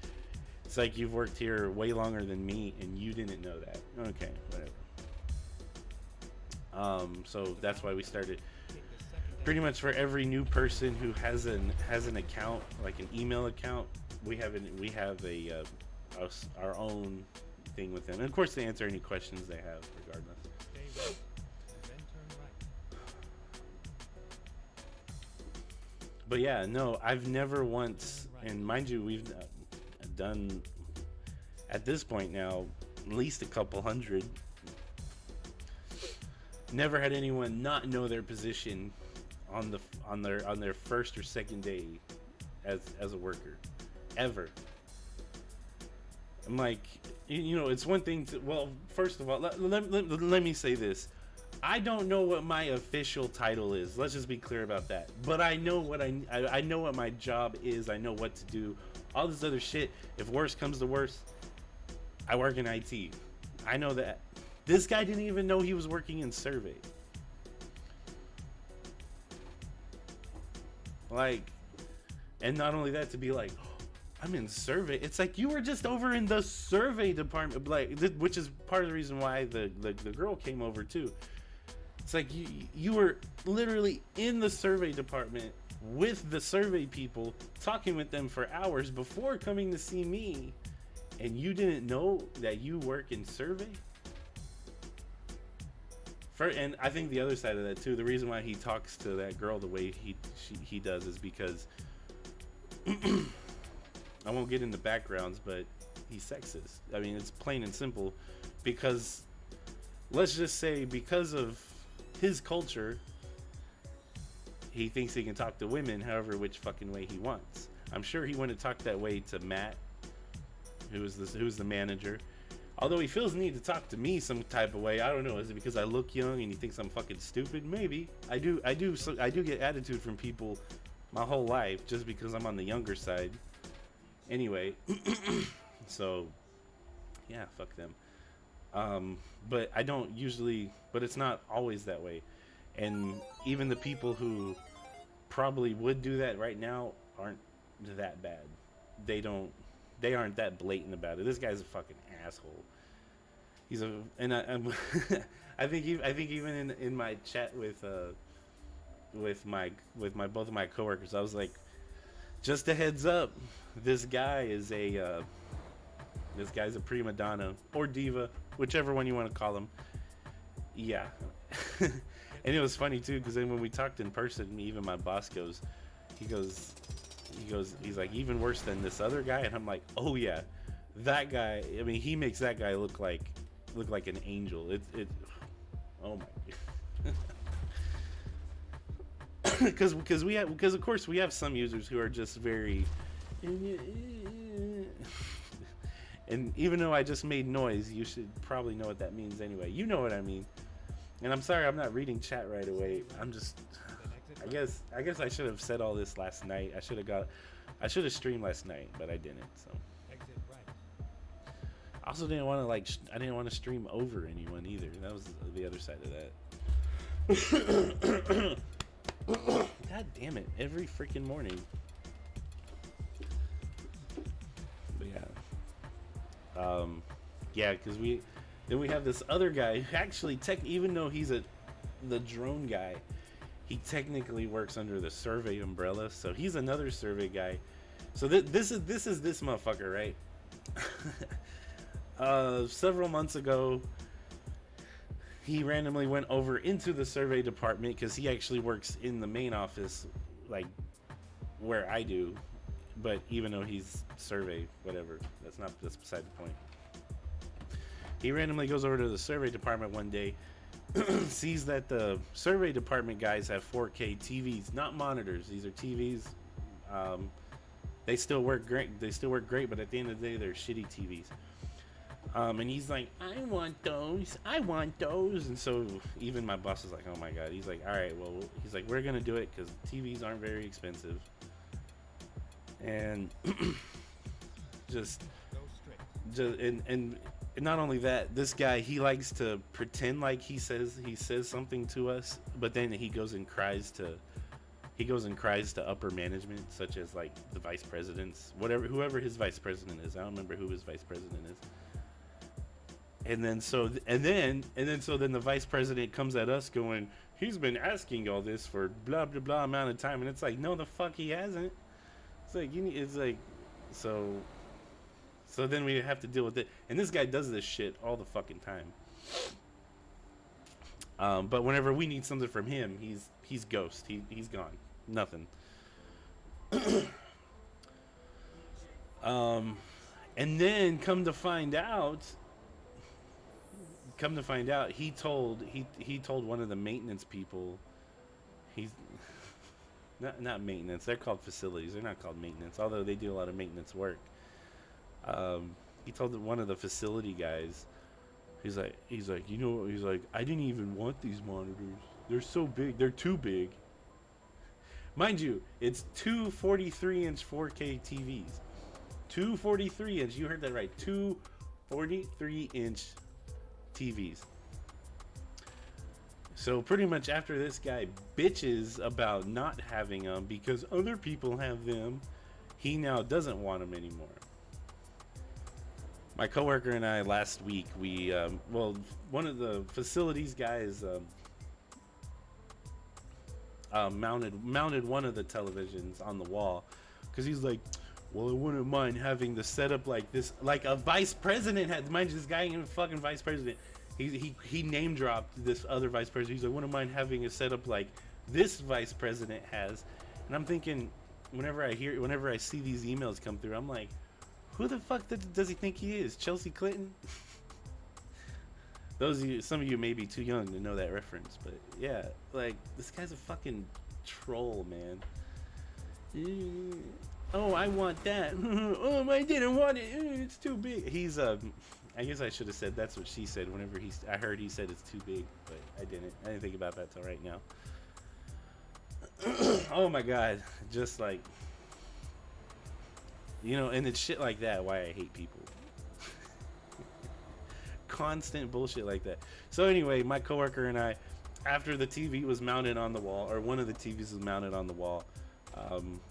Speaker 1: It's like you've worked here way longer than me and you didn't know that. Okay, whatever. So that's why we started. Pretty much for every new person who has an account, like an email account, we have our own thing with them. And of course, they answer any questions they have, regardless. But yeah, no, I've never once, and mind you, we've done at this point now at least a couple hundred. Never had anyone not know their position on their first or second day as a worker, ever. I'm like, it's one thing to, well, first of all, let me say this. I don't know what my official title is. Let's just be clear about that. But I know what I know what my job is. I know what to do. All this other shit, if worse comes to worse, I work in IT. I know that. This guy didn't even know he was working in survey. Like, and not only that, to be like, oh, I'm in survey. It's like you were just over in the survey department, like, which is part of the reason why the girl came over too. It's like you were literally in the survey department with the survey people, talking with them for hours before coming to see me, and you didn't know that you work in survey? And I think the other side of that too, the reason why he talks to that girl the way he does is because I won't get into backgrounds, but he's sexist. I mean, it's plain and simple, because let's just say because of his culture, he thinks he can talk to women however which fucking way he wants. I'm sure he wouldn't talk that way to Matt, who's the manager. Although he feels the need to talk to me some type of way. I don't know. Is it because I look young and he thinks I'm fucking stupid? Maybe. I do get attitude from people my whole life just because I'm on the younger side. Anyway, so yeah, fuck them. But I don't usually, but it's not always that way. And even the people who probably would do that right now aren't that bad. They aren't that blatant about it. This guy's a fucking asshole. He's a, and I'm, I think even in my chat with my both of my coworkers, I was like, just a heads up, this guy is a this guy's a prima donna or diva, whichever one you want to call him. Yeah. And it was funny too, because then when we talked in person, even my boss goes, he's like, even worse than this other guy, and I'm like, oh yeah, that guy. I mean, he makes that guy look like an angel. Oh my. Because of course we have some users who are just very. And even though I just made noise, you should probably know what that means anyway. You know what I mean. And I'm sorry I'm not reading chat right away. I'm just, I guess I should have said all this last night. I should have streamed last night, but I didn't. So. I also didn't want to I didn't want to stream over anyone either. That was the other side of that. God damn it! Every freaking morning. But yeah. Yeah, because we have this other guy who actually even though he's the drone guy, he technically works under the survey umbrella. So he's another survey guy. So this is this motherfucker, right? Several months ago, he randomly went over into the survey department because he actually works in the main office, like where I do. But even though he's survey, whatever, that's beside the point. He randomly goes over to the survey department one day, sees that the survey department guys have 4K TVs, not monitors. These are TVs. They still work great. But at the end of the day, they're shitty TVs. And he's like, I want those. And so even my boss is like, oh my God. He's like, all right, well, he's like, we're gonna do it because TVs aren't very expensive. And and not only that, this guy, he likes to pretend like he says something to us, but then he goes and cries to upper management, such as like the vice presidents, whoever his vice president is. I don't remember who his vice president is. And then the vice president comes at us going, he's been asking all this for blah blah blah amount of time, and it's like, no, the fuck he hasn't. It's like so then we have to deal with it, and this guy does this shit all the fucking time. But whenever we need something from him, he's ghost. He's gone. Nothing. And then come to find out, he told one of the maintenance people, he's not maintenance. They're called facilities. They're not called maintenance, although they do a lot of maintenance work. He told one of the facility guys, he's like, you know, he's like, I didn't even want these monitors. They're so big. They're too big. Mind you, it's two 43-inch 4K TVs. Two 43-inch. You heard that right. Two 43-inch TVs. So pretty much after this guy bitches about not having them because other people have them, he now doesn't want them anymore. My coworker and I last week, we one of the facilities guys mounted one of the televisions on the wall because he's like, well, I wouldn't mind having the setup like this, like a vice president had. Mind you, this guy ain't a fucking vice president. He name dropped this other vice president. He's like, wouldn't mind having a setup like this vice president has. And I'm thinking, whenever I see these emails come through, I'm like, who the fuck does he think he is? Chelsea Clinton? Some of you may be too young to know that reference, but yeah, like, this guy's a fucking troll, man. Oh, I want that. Oh, I didn't want it. It's too big. He's I guess I should have said that's what she said whenever I heard he said it's too big, but I didn't think about that till right now. Oh my God, just like, you know, and it's shit like that why I hate people. Constant bullshit like that. So anyway, my coworker and I, after the TV was mounted on the wall, or one of the TVs was mounted on the wall,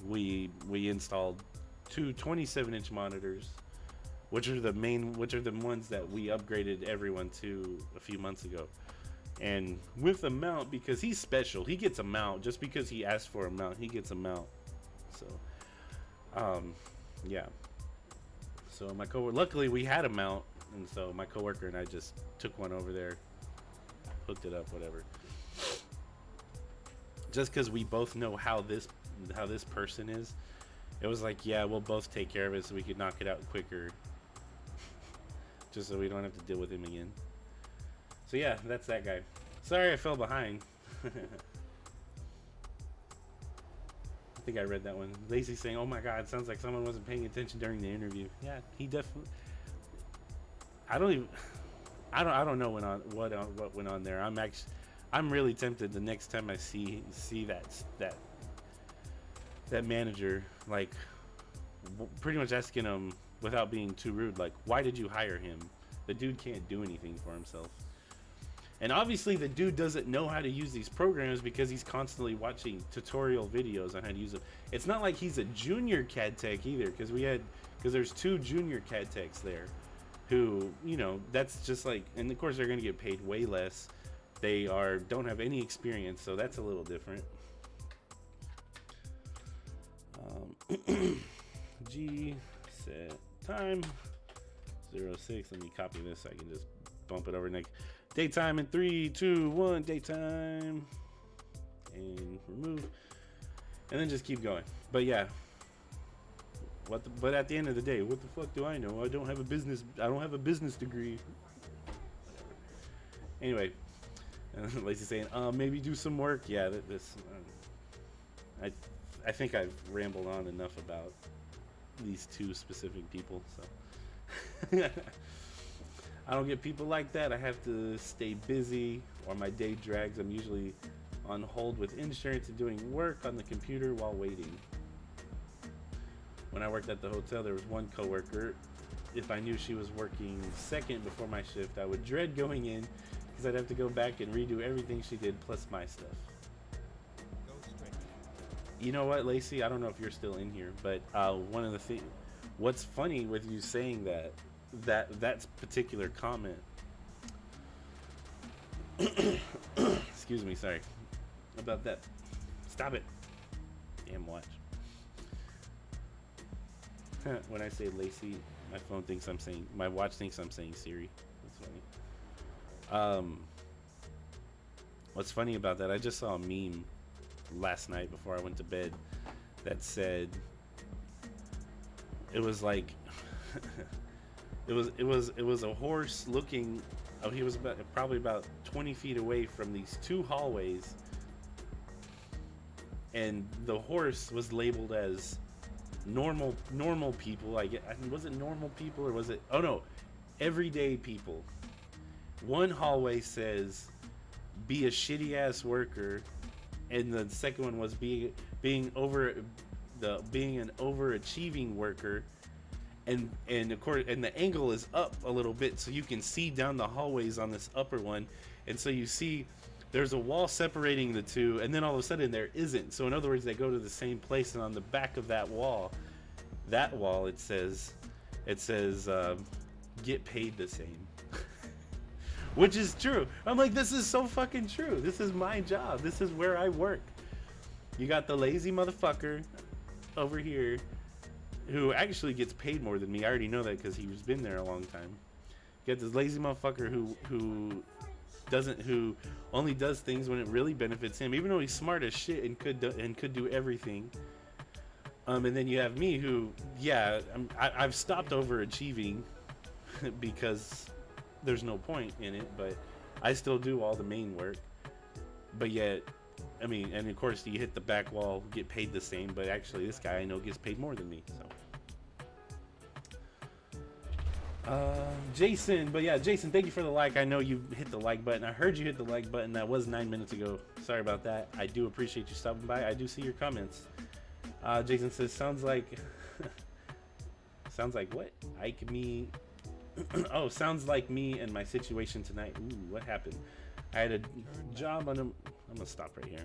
Speaker 1: we installed two 27-inch monitors, which are the ones that we upgraded everyone to a few months ago. And with a mount, because he's special, he gets a mount. Just because he asked for a mount, he gets a mount. So, yeah. So my luckily we had a mount, and so my coworker and I just took one over there, hooked it up, whatever. Just because we both know how this person is, it was like, yeah, we'll both take care of it so we could knock it out quicker. Just so we don't have to deal with him again. So yeah, that's that guy. Sorry I fell behind. I think I read that one. Lacey saying, "Oh my God, it sounds like someone wasn't paying attention during the interview." Yeah, he definitely. I don't know what went on there. I'm really tempted the next time I see that manager, like, pretty much asking him without being too rude, like, why did you hire him? The dude can't do anything for himself. And obviously the dude doesn't know how to use these programs because he's constantly watching tutorial videos on how to use them. It's not like he's a junior CAD tech either, because there's 2 junior CAD techs there who, you know, that's just like, and of course they're going to get paid way less. They don't have any experience, so that's a little different. G set time 06. Let me copy this so I can just bump it over next. Daytime in 3, 2, 1. Daytime, and remove, and then just keep going. But yeah, but at the end of the day, what the fuck do I know? I don't have a business degree. Anyway, Lacey saying, maybe do some work. Yeah, I think I've rambled on enough about these 2 specific people, so. I don't get people like that. I have to stay busy, or my day drags. I'm usually on hold with insurance and doing work on the computer while waiting. When I worked at the hotel, there was one coworker. If I knew she was working second before my shift, I would dread going in because I'd have to go back and redo everything she did plus my stuff. You know what, Lacey? I don't know if you're still in here, but one of the things, what's funny with you saying that particular comment, excuse me, sorry about that. Stop it. Damn watch. When I say Lacey, my watch thinks I'm saying Siri. That's funny. What's funny about that, I just saw a meme last night before I went to bed that said, it was like it was a horse looking. Oh, he was probably about 20 feet away from these 2 hallways, and the horse was labeled as normal people. Was it normal people, or was it? Oh no, everyday people. One hallway says, "Be a shitty ass worker," and the second one was being an overachieving worker. And of course, and the angle is up a little bit, so you can see down the hallways on this upper one, and so you see there's a wall separating the 2, and then all of a sudden there isn't. So in other words, they go to the same place, and on the back of that wall, it says get paid the same. Which is true. I'm like, this is so fucking true. This is my job. This is where I work. You got the lazy motherfucker over here who actually gets paid more than me. I already know that because he's been there a long time. You got this lazy motherfucker who only does things when it really benefits him, even though he's smart as shit and could do everything. And then you have me who, yeah, I've stopped overachieving because there's no point in it, but I still do all the main work. But yet, I mean, and of course you hit the back wall, get paid the same, but actually this guy I know gets paid more than me, so. Jason, but yeah, Jason, thank you for the like. I know you hit the like button. I heard you hit the like button. That was 9 minutes ago. Sorry about that. I do appreciate you stopping by. I do see your comments. Jason says, sounds like what? Ike me. Oh, sounds like me and my situation tonight. Ooh, what happened? I had a job on a... I'm gonna stop right here.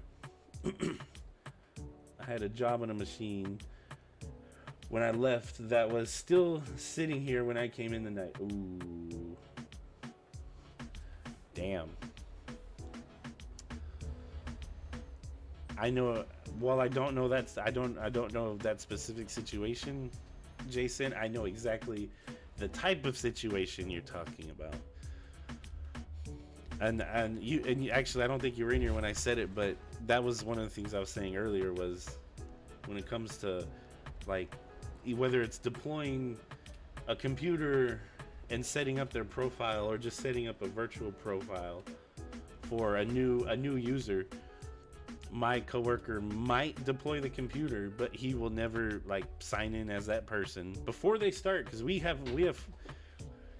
Speaker 1: I had a job on a machine when I left that was still sitting here when I came in tonight. Ooh. Damn. I know. Well, I don't know I don't know that specific situation, Jason. I know exactly the type of situation you're talking about. And you actually, I don't think you were in here when I said it, but that was one of the things I was saying earlier, was when it comes to like whether it's deploying a computer and setting up their profile, or just setting up a virtual profile for a new user. My coworker might deploy the computer, but he will never like sign in as that person before they start, because we have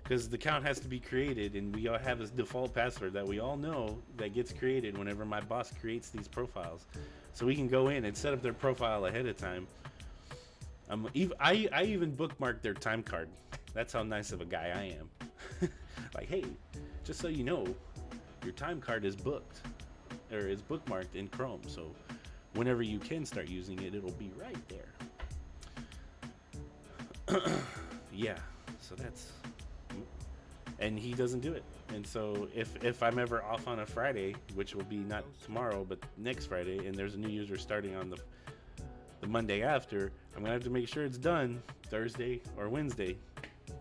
Speaker 1: because the account has to be created, and we all have this default password that we all know that gets created whenever my boss creates these profiles, so we can go in and set up their profile ahead of time. I even bookmarked their time card. That's how nice of a guy I am. Like, hey, just so you know, your time card is booked, or is bookmarked in Chrome, so whenever you can start using it, it'll be right there. Yeah, so that's, and he doesn't do it. And so if I'm ever off on a Friday, which will be not tomorrow but next Friday, and there's a new user starting on the Monday after, I'm gonna have to make sure it's done Thursday or Wednesday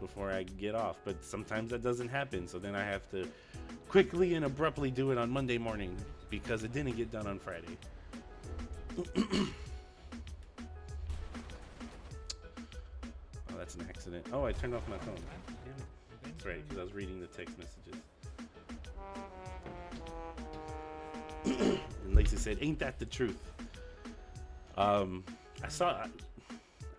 Speaker 1: before I get off. But sometimes that doesn't happen, so then I have to quickly and abruptly do it on Monday morning because it didn't get done on Friday. Oh, that's an accident. Oh, I turned off my phone. Damn it. That's right, because I was reading the text messages. And Lacey said, "Ain't that the truth?" I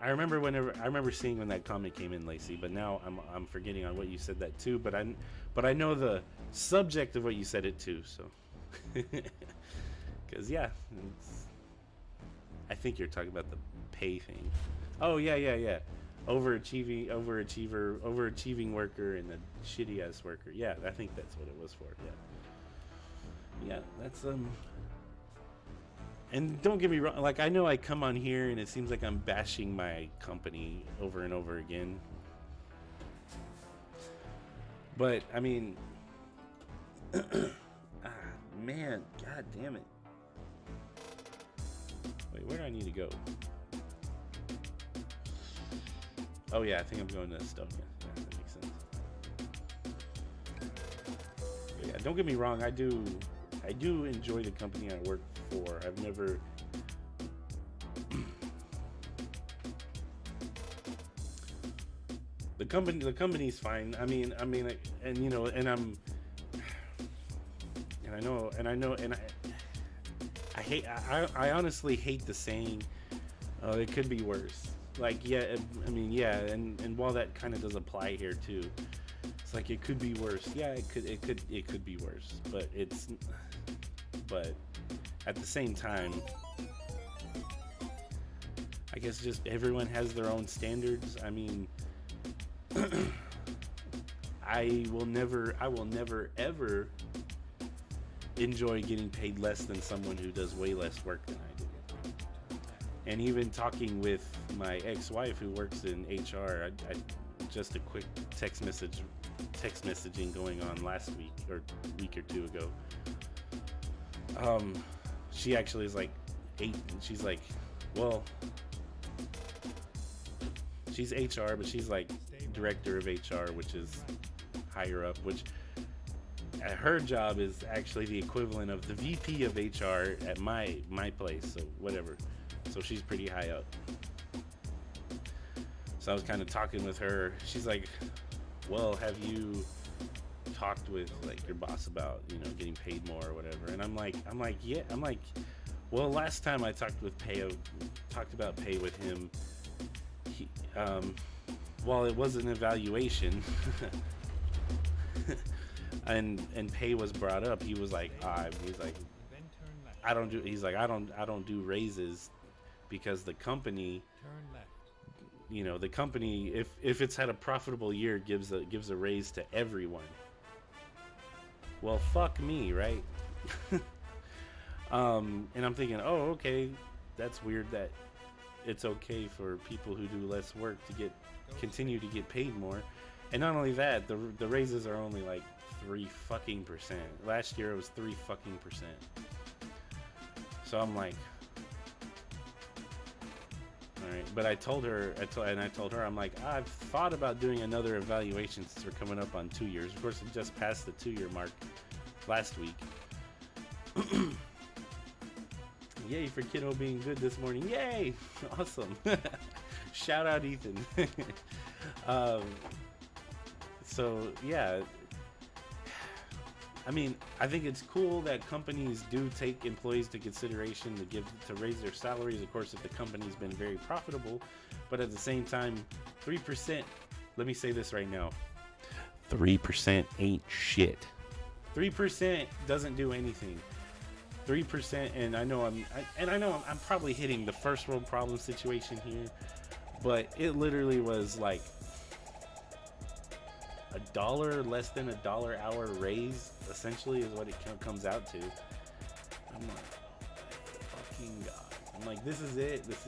Speaker 1: remember seeing when that comment came in, Lacey, but now I'm forgetting on what you said that too. But I know the subject of what you said it to. So, because yeah, I think you're talking about the pay thing. Oh yeah. Overachieving worker and a shitty ass worker. Yeah, I think that's what it was for. Yeah, that's And don't get me wrong, like, I know I come on here and it seems like I'm bashing my company over and over again. But, I mean, man, god damn it. Wait, where do I need to go? Oh yeah, I think I'm going to Estonia. Yeah, that makes sense. But yeah, don't get me wrong, I do enjoy the company I work for. I've never the company's fine. I mean, and you know, and I honestly hate the saying, "Oh, it could be worse." Like, yeah, I mean, yeah, and while that kind of does apply here too, it's like it could be worse. Yeah, it could be worse, but at the same time, I guess just everyone has their own standards. I mean, I will never ever enjoy getting paid less than someone who does way less work than I do. And even talking with my ex-wife who works in HR, I just a quick text messaging going on last week or week or two ago. She actually is like 8, and she's like, well, she's HR, but she's like director of HR, which is higher up, which her job is actually the equivalent of the VP of HR at my place, so whatever. So she's pretty high up. So I was kind of talking with her. She's like, well, have you talked with like your boss about, you know, getting paid more or whatever? And I'm like, yeah. I'm like, well, last time I talked about pay with him, he, while it was an evaluation and pay was brought up, he was like, I don't do raises because the company, you know, the company, if it's had a profitable year, gives a raise to everyone. Well, fuck me, right? And I'm thinking, oh, okay, that's weird that it's okay for people who do less work to continue to get paid more. And not only that, the raises are only like 3% Last year it was 3%. So I'm like, all right. But I told her, I'm like, I've thought about doing another evaluation since we're coming up on 2 years. Of course, it just passed the 2-year mark last week. Yay for kiddo being good this morning. Yay! Awesome. Shout out Ethan. So yeah, I mean, I think it's cool that companies do take employees to consideration to raise their salaries. Of course, if the company's been very profitable, but at the same time, 3%. Let me say this right now: 3% ain't shit. 3% doesn't do anything. 3%, and I know I'm probably hitting the first world problem situation here, but it literally was like $1, less than $1 hour raise, essentially, is what it comes out to. I'm like, fucking God. I'm like, this is it. This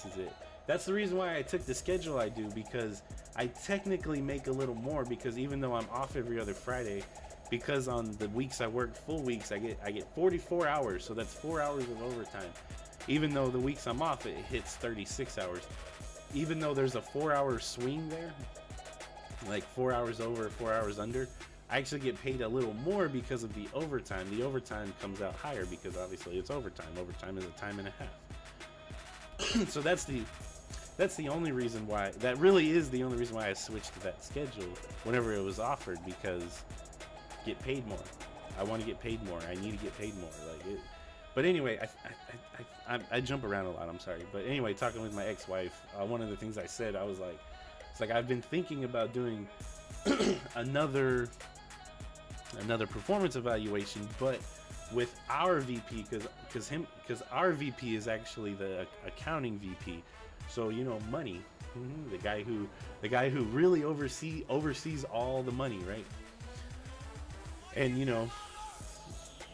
Speaker 1: is it. That's the reason why I took the schedule I do, because I technically make a little more, because even though I'm off every other Friday, because on the weeks I work full weeks, I get 44 hours, so that's 4 hours of overtime. Even though the weeks I'm off, it hits 36 hours. Even though there's a 4-hour swing there, like 4 hours over, 4 hours under, I actually get paid a little more because of the overtime. The overtime comes out higher because obviously it's overtime. Overtime is a time and a half. So that's the only reason why, that really is the only reason why I switched to that schedule whenever it was offered, because get paid more. I want to get paid more. I need to get paid more. But anyway, I jump around a lot. I'm sorry. But anyway, talking with my ex-wife, one of the things I said, I was like, it's like I've been thinking about doing another performance evaluation, but with our VP, because our VP is actually the accounting VP. So money, the guy who really oversees all the money, right? And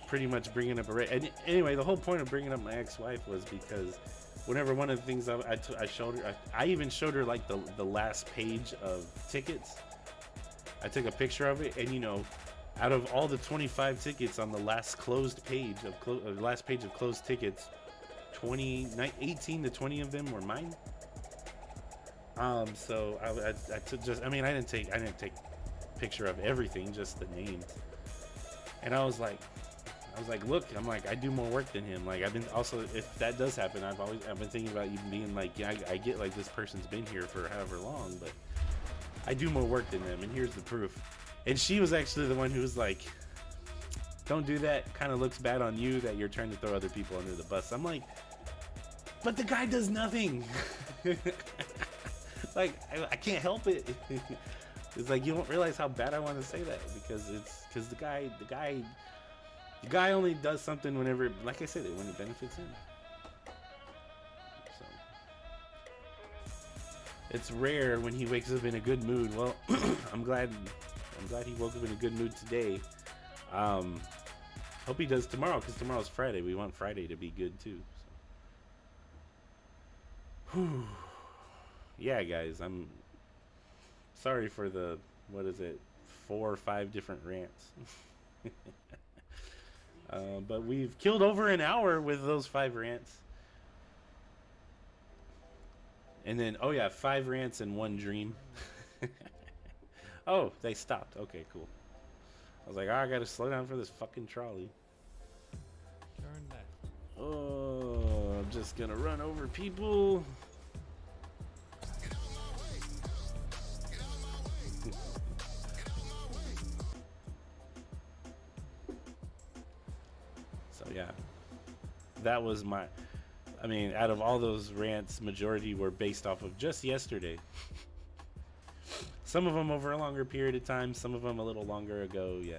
Speaker 1: pretty much bringing up and anyway, the whole point of bringing up my ex-wife was because whenever one of the things I showed her, I even showed her like the last page of tickets. I took a picture of it, and out of all the 25 tickets on the last closed page of closed tickets, 18 to 20 of them were mine. So I took I didn't take picture of everything, just the names. And I was like, look, I do more work than him. Like, I've been also, if that does happen, I've been thinking about even being like, yeah, I get like this person's been here for however long, but I do more work than them, and here's the proof. And she was actually the one who was like, don't do that. Kind of looks bad on you that you're trying to throw other people under the bus. I'm like, but the guy does nothing. Like, I can't help it. It's like, you don't realize how bad I want to say that, because the guy only does something whenever, like I said, when it benefits him. So it's rare when he wakes up in a good mood. Well, I'm glad he woke up in a good mood today. Hope he does tomorrow, because tomorrow's Friday. We want Friday to be good too. So. Whew. Yeah, guys, I'm sorry for the, 4 or 5 different rants. But we've killed over an hour with those 5 rants. And then, 5 rants and 1 dream. Oh, they stopped. Okay, cool. I was like, I gotta slow down for this fucking trolley.
Speaker 2: Turn left.
Speaker 1: Oh, I'm just gonna run over people. Yeah, that was out of all those rants, majority were based off of just yesterday. Some of them over a longer period of time, some of them a little longer ago. Yeah,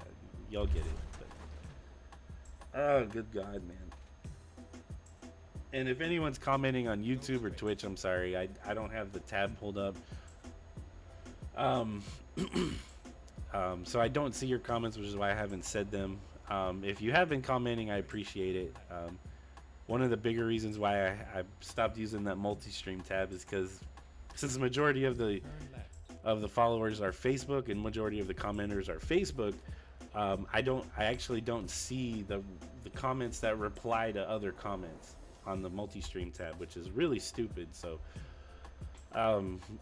Speaker 1: y'all get it. But, oh, good God, man. And if anyone's commenting on YouTube or Twitch, I'm sorry, I don't have the tab pulled up. So I don't see your comments, which is why I haven't said them. If you have been commenting, I appreciate it. one of the bigger reasons why I stopped using that multi-stream tab is because since the majority of the followers are Facebook and majority of the commenters are Facebook, I actually don't see the comments that reply to other comments on the multi-stream tab, which is really stupid. So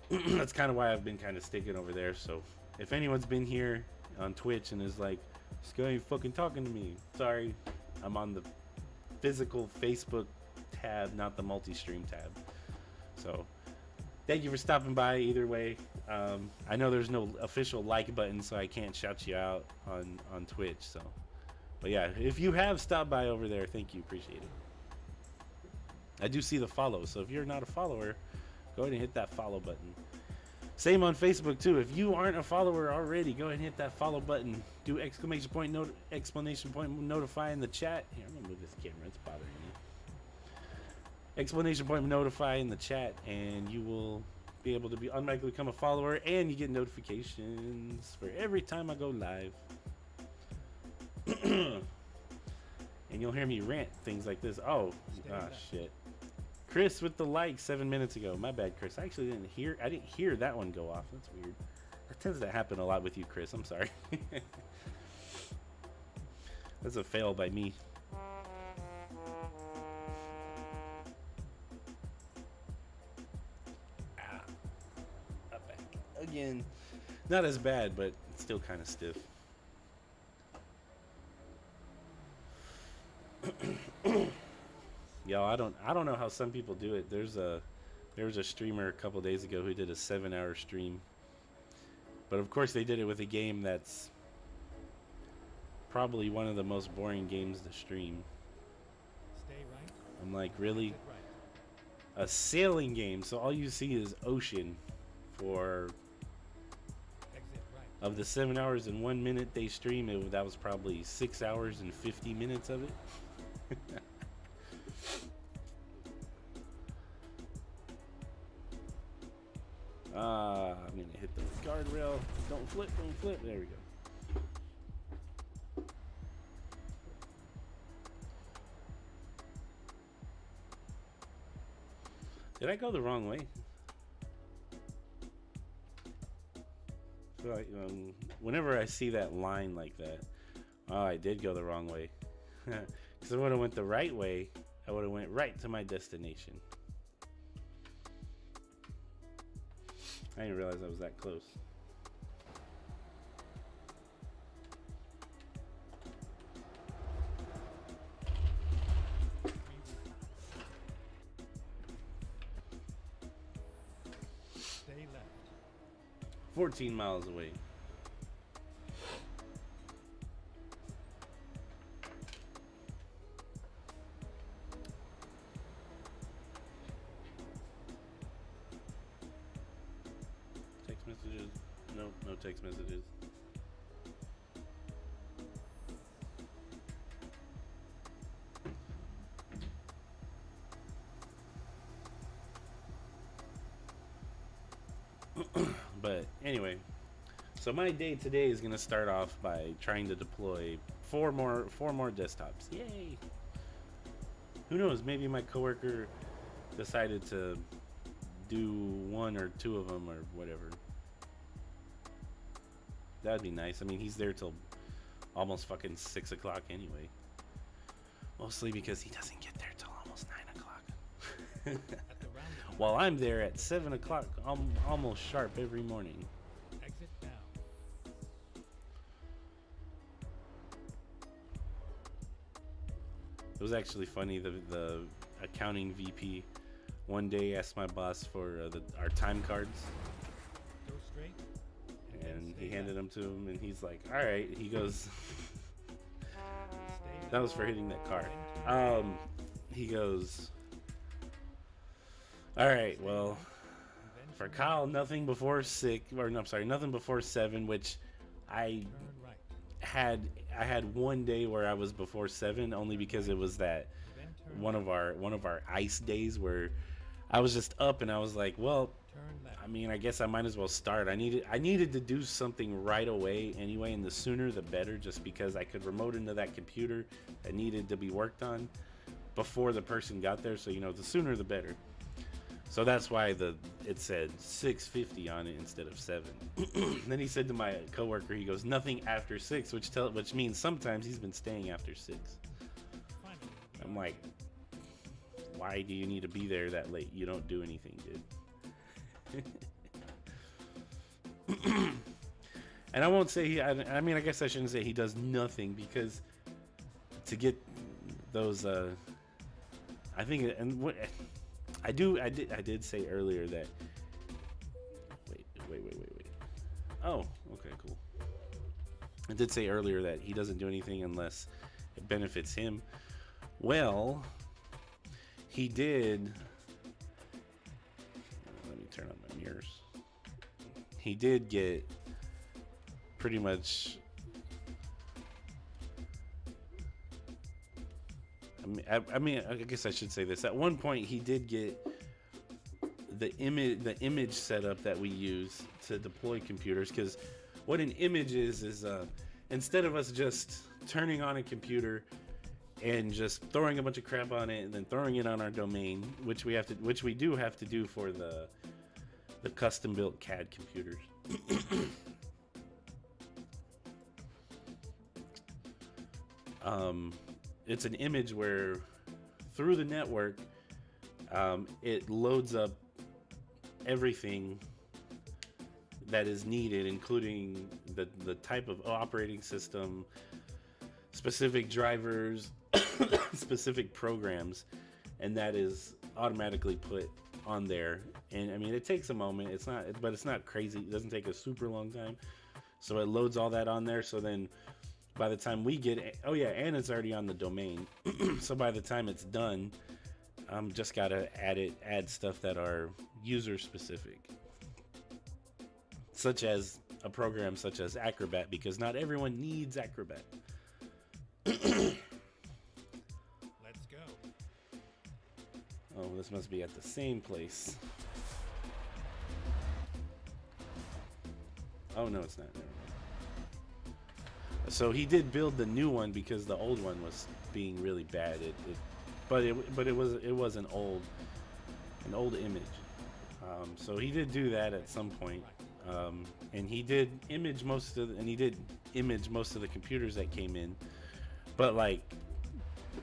Speaker 1: that's kind of why I've been kind of sticking over there. So if anyone's been here on Twitch and is like, this guy ain't fucking talking to me, sorry, I'm on the physical Facebook tab, not the multi-stream tab. So thank you for stopping by either way. I know there's no official like button, so I can't shout you out on Twitch. So, but yeah, if you have stopped by over there, thank you, appreciate it. I do see the follow, so if you're not a follower, go ahead and hit that follow button. Same on Facebook too. If you aren't a follower already, go ahead and hit that follow button. Do exclamation point notify in the chat. Here, I'm gonna move this camera, it's bothering me. Exclamation point notify in the chat, and you will be able to automatically become a follower, and you get notifications for every time I go live. And you'll hear me rant things like this. Oh shit. Chris with the like 7 minutes ago. My bad, Chris. I didn't hear that one go off. That's weird. That tends to happen a lot with you, Chris. I'm sorry. That's a fail by me. Up back again. Not as bad, but it's still kind of stiff. Yo, I don't know how some people do it. There was a streamer a couple days ago who did a 7-hour stream, but of course they did it with a game that's probably one of the most boring games to stream.
Speaker 2: Stay right.
Speaker 1: I'm like, really?
Speaker 2: Exit right.
Speaker 1: A sailing game, so all you see is ocean for
Speaker 2: Exit right.
Speaker 1: of the 7 hours and 1 minute they stream. That was probably 6 hours and 50 minutes of it. I'm gonna hit the guardrail. Don't flip, don't flip. There we go. Did I go the wrong way? So whenever I see that line like that, oh, I did go the wrong way. Because I would have went the right way, I would have went right to my destination. I didn't realize I was that close.
Speaker 2: Stay left.
Speaker 1: 14 miles away. Text messages. Nope, no text messages. But anyway, so my day today is gonna start off by trying to deploy four more desktops. Yay! Who knows? Maybe my coworker decided to do one or two of them or whatever. That'd be nice. I mean, he's there till almost fucking 6 o'clock anyway. Mostly because he doesn't get there till almost 9 o'clock.
Speaker 2: At the roundabout.
Speaker 1: While I'm there at 7 o'clock, almost sharp every morning.
Speaker 2: Exit now.
Speaker 1: It was actually funny. The accounting VP one day asked my boss for our time cards,
Speaker 2: Go straight.
Speaker 1: and
Speaker 2: then
Speaker 1: he
Speaker 2: stay
Speaker 1: handed
Speaker 2: left.
Speaker 1: them to him, and he's like, "All right." He goes,
Speaker 2: Stay
Speaker 1: "That was for hitting that car." He goes, "All right, well, for Kyle, nothing before 6, or no, I'm sorry, nothing before 7, which I
Speaker 2: Turn right.
Speaker 1: I had one day where I was before 7, only because it was that
Speaker 2: Then turn
Speaker 1: one of our ice days where I was just up and I was like, well,
Speaker 2: turn left.
Speaker 1: I mean, I guess I might as well start. I needed to do something right away anyway, and the sooner the better, just because I could remote into that computer that needed to be worked on. before the person got there. So, the sooner the better. So that's why it said 6:50 on it instead of 7. Then he said to my coworker, he goes, nothing after 6, which means sometimes he's been staying after 6. I'm like, why do you need to be there that late? You don't do anything, dude. And I won't say I mean, I guess I shouldn't say he does nothing, because to get those, I think, and what I did say earlier that, wait. Oh, okay, cool. I did say earlier that he doesn't do anything unless it benefits him. Well, he did. Let me turn on my mirrors. He did get pretty much. I mean, I guess I should say this. At one point, he did get the image setup that we use to deploy computers. Because what an image is instead of us just turning on a computer and just throwing a bunch of crap on it and then throwing it on our domain, which we do have to do for the custom built CAD computers. It's an image where through the network, it loads up everything that is needed, including the type of operating system, specific drivers, specific programs, and that is automatically put on there. And I mean, it takes a moment. It's not crazy. It doesn't take a super long time. So it loads all that on there. So then by the time we get it, and it's already on the domain. So by the time it's done, I'm just gotta add stuff that are user specific, such as a program such as Acrobat, because not everyone needs Acrobat.
Speaker 2: Let's go.
Speaker 1: Oh, this must be at the same place. Oh no, it's not. Never mind. So he did build the new one because the old one was being really bad. But it was an old image. So he did do that at some point, and he did image most of the computers that came in. But like,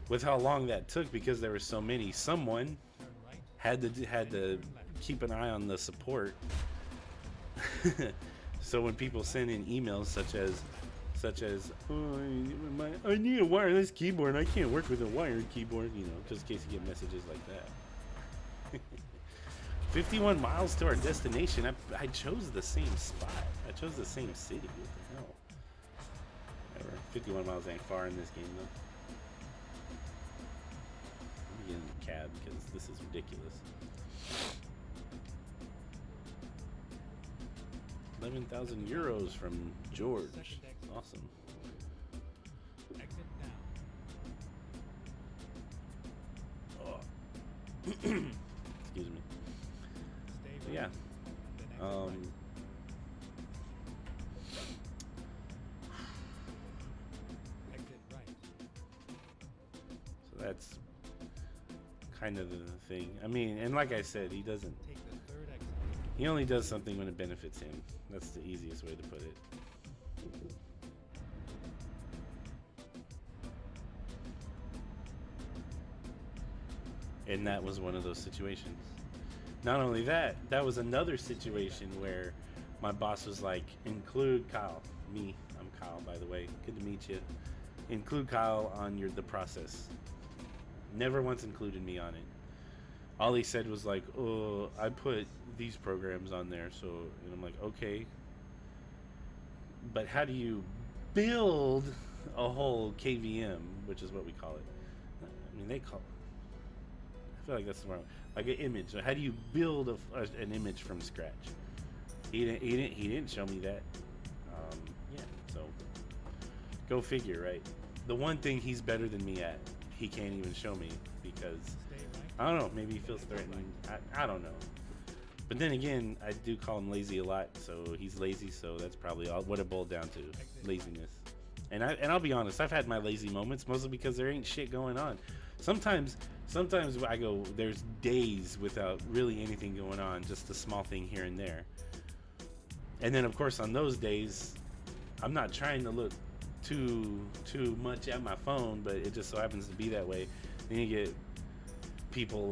Speaker 1: with how long that took, because there were so many, someone had to keep an eye on the support. So when people send in emails such as I need a wireless keyboard, I can't work with a wired keyboard, just in case you get messages like that. 51 miles to our destination. I chose the same spot. I chose the same city. What the hell? Whatever. 51 miles ain't far in this game, though. I'm getting in a cab because this is ridiculous. 11,000 euros from George. Awesome.
Speaker 2: Exit now.
Speaker 1: Oh. Excuse me.
Speaker 2: Stay
Speaker 1: So, yeah.
Speaker 2: Exit right.
Speaker 1: So that's kind of the thing. I mean, and like I said, he doesn't.
Speaker 2: Take the third exit.
Speaker 1: He only does something when it benefits him. That's the easiest way to put it. And that was one of those situations. Not only that, that was another situation where my boss was like, include Kyle. Me, I'm Kyle, by the way. Good to meet you. Include Kyle on the process. Never once included me on it. All he said was like, oh, I put these programs on there, so, and I'm like, okay. But how do you build a whole KVM, which is what we call it? I mean, they call it. I feel like that's the wrong, like an image. So how do you build an image from scratch? He didn't show me that. Yeah, so go figure, right? The one thing he's better than me at, he can't even show me because I don't know. Maybe he feels threatened. I don't know. But then again, I do call him lazy a lot, so he's lazy. So that's probably what it boiled down to, laziness. And I'll be honest, I've had my lazy moments, mostly because there ain't shit going on. Sometimes, I go. There's days without really anything going on, just a small thing here and there. And then, of course, on those days, I'm not trying to look too much at my phone, but it just so happens to be that way. Then you get people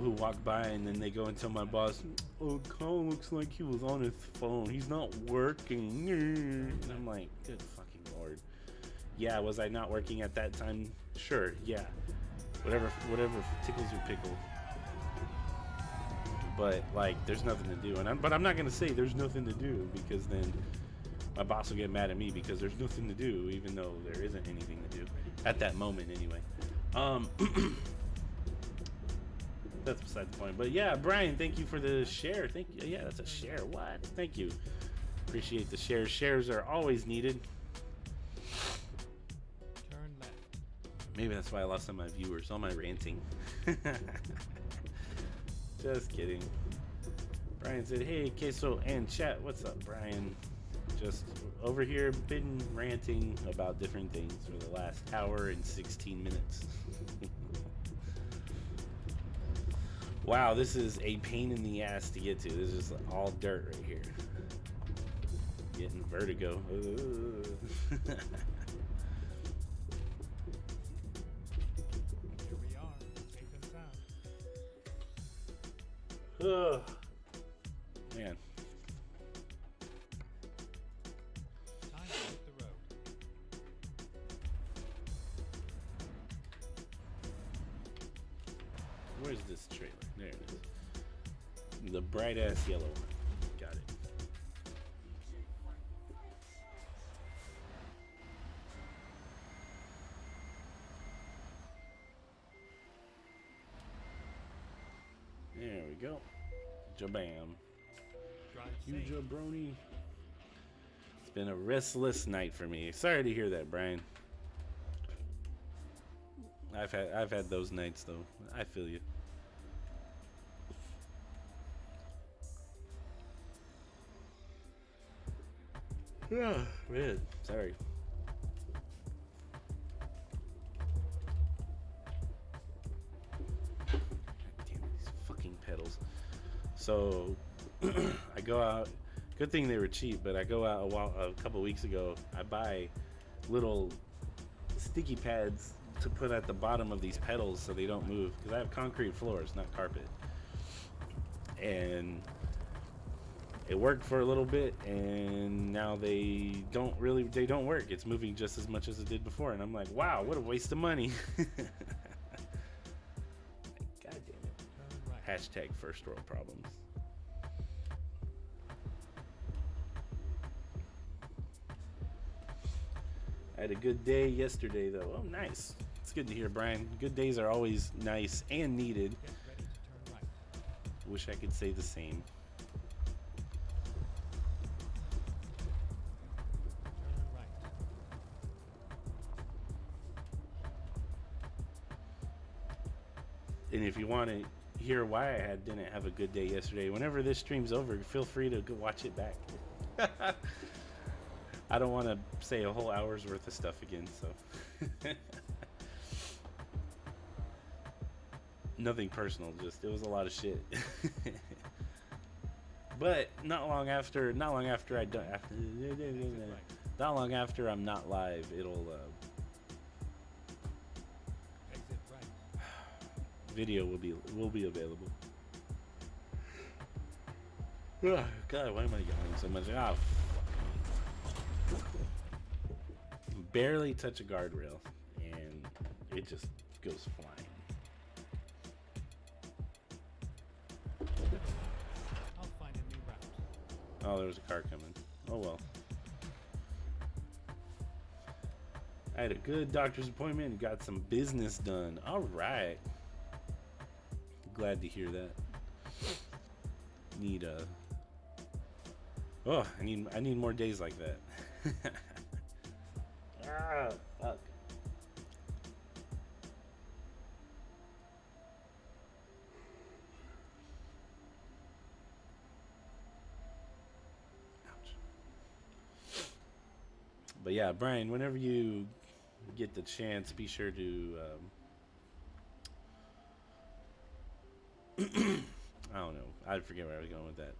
Speaker 1: who walk by and then they go and tell my boss, "Oh, Kyle looks like he was on his phone. He's not working." And I'm like, good fucking lord. Yeah, was I not working at that time? Sure, yeah. Whatever tickles your pickle. But like, there's nothing to do, but I'm not gonna say there's nothing to do, because then my boss will get mad at me because there's nothing to do, even though there isn't anything to do at that moment anyway. That's beside the point. But yeah, Brian, thank you for the share. Thank you. Yeah, that's a share. What? Thank you. Appreciate the shares. Shares are always needed.
Speaker 2: Turn left.
Speaker 1: Maybe that's why I lost all my viewers, all my ranting. Just kidding. Brian said, "Hey, Queso and chat. What's up, Brian? Just over here, been ranting about different things for the last hour and 16 minutes." Wow, this is a pain in the ass to get to. This is all dirt right here. Getting vertigo.
Speaker 2: Here we are. Safe and sound.
Speaker 1: Ugh. Man.
Speaker 2: Time to hit the road.
Speaker 1: Where's this trailer? There it is. The bright ass yellow one. Got it. There we go. Jabam.
Speaker 2: Drive
Speaker 1: You
Speaker 2: safe.
Speaker 1: jabroni. It's been a restless night for me. Sorry to hear that, Brian. I've had those nights though. I feel you. Oh, man. Sorry. God damn it, these fucking pedals. So I go out. Good thing they were cheap, but I go out a couple weeks ago. I buy little sticky pads to put at the bottom of these pedals so they don't move, because I have concrete floors, not carpet. And it worked for a little bit, and now they don't work. It's moving just as much as it did before, and I'm like, wow, what a waste of money. God damn it.
Speaker 2: Turn right.
Speaker 1: Hashtag first world problems. I had a good day yesterday, though. Oh, nice. It's good to hear, Brian. Good days are always nice and needed.
Speaker 2: Get ready to turn right.
Speaker 1: Wish I could say the same.
Speaker 2: Turn right.
Speaker 1: And if you want to hear why I didn't have a good day yesterday, whenever this stream's over, feel free to go watch it back. I don't want to say a whole hour's worth of stuff again, so. Nothing personal, just it was a lot of shit. But not long after I'm not live, it'll
Speaker 2: Exit right.
Speaker 1: video will be available. Ugh, God, why am I yelling so much? Ah, barely touch a guardrail, and it just goes flying.
Speaker 2: I'll find a new route.
Speaker 1: Oh, there was a car coming. Oh well. I had a good doctor's appointment and got some business done. All right. Glad to hear that. I need more days like that. Ah, fuck. Ouch. But yeah, Brian, whenever you get the chance, be sure to I don't know. I forget where I was going with that.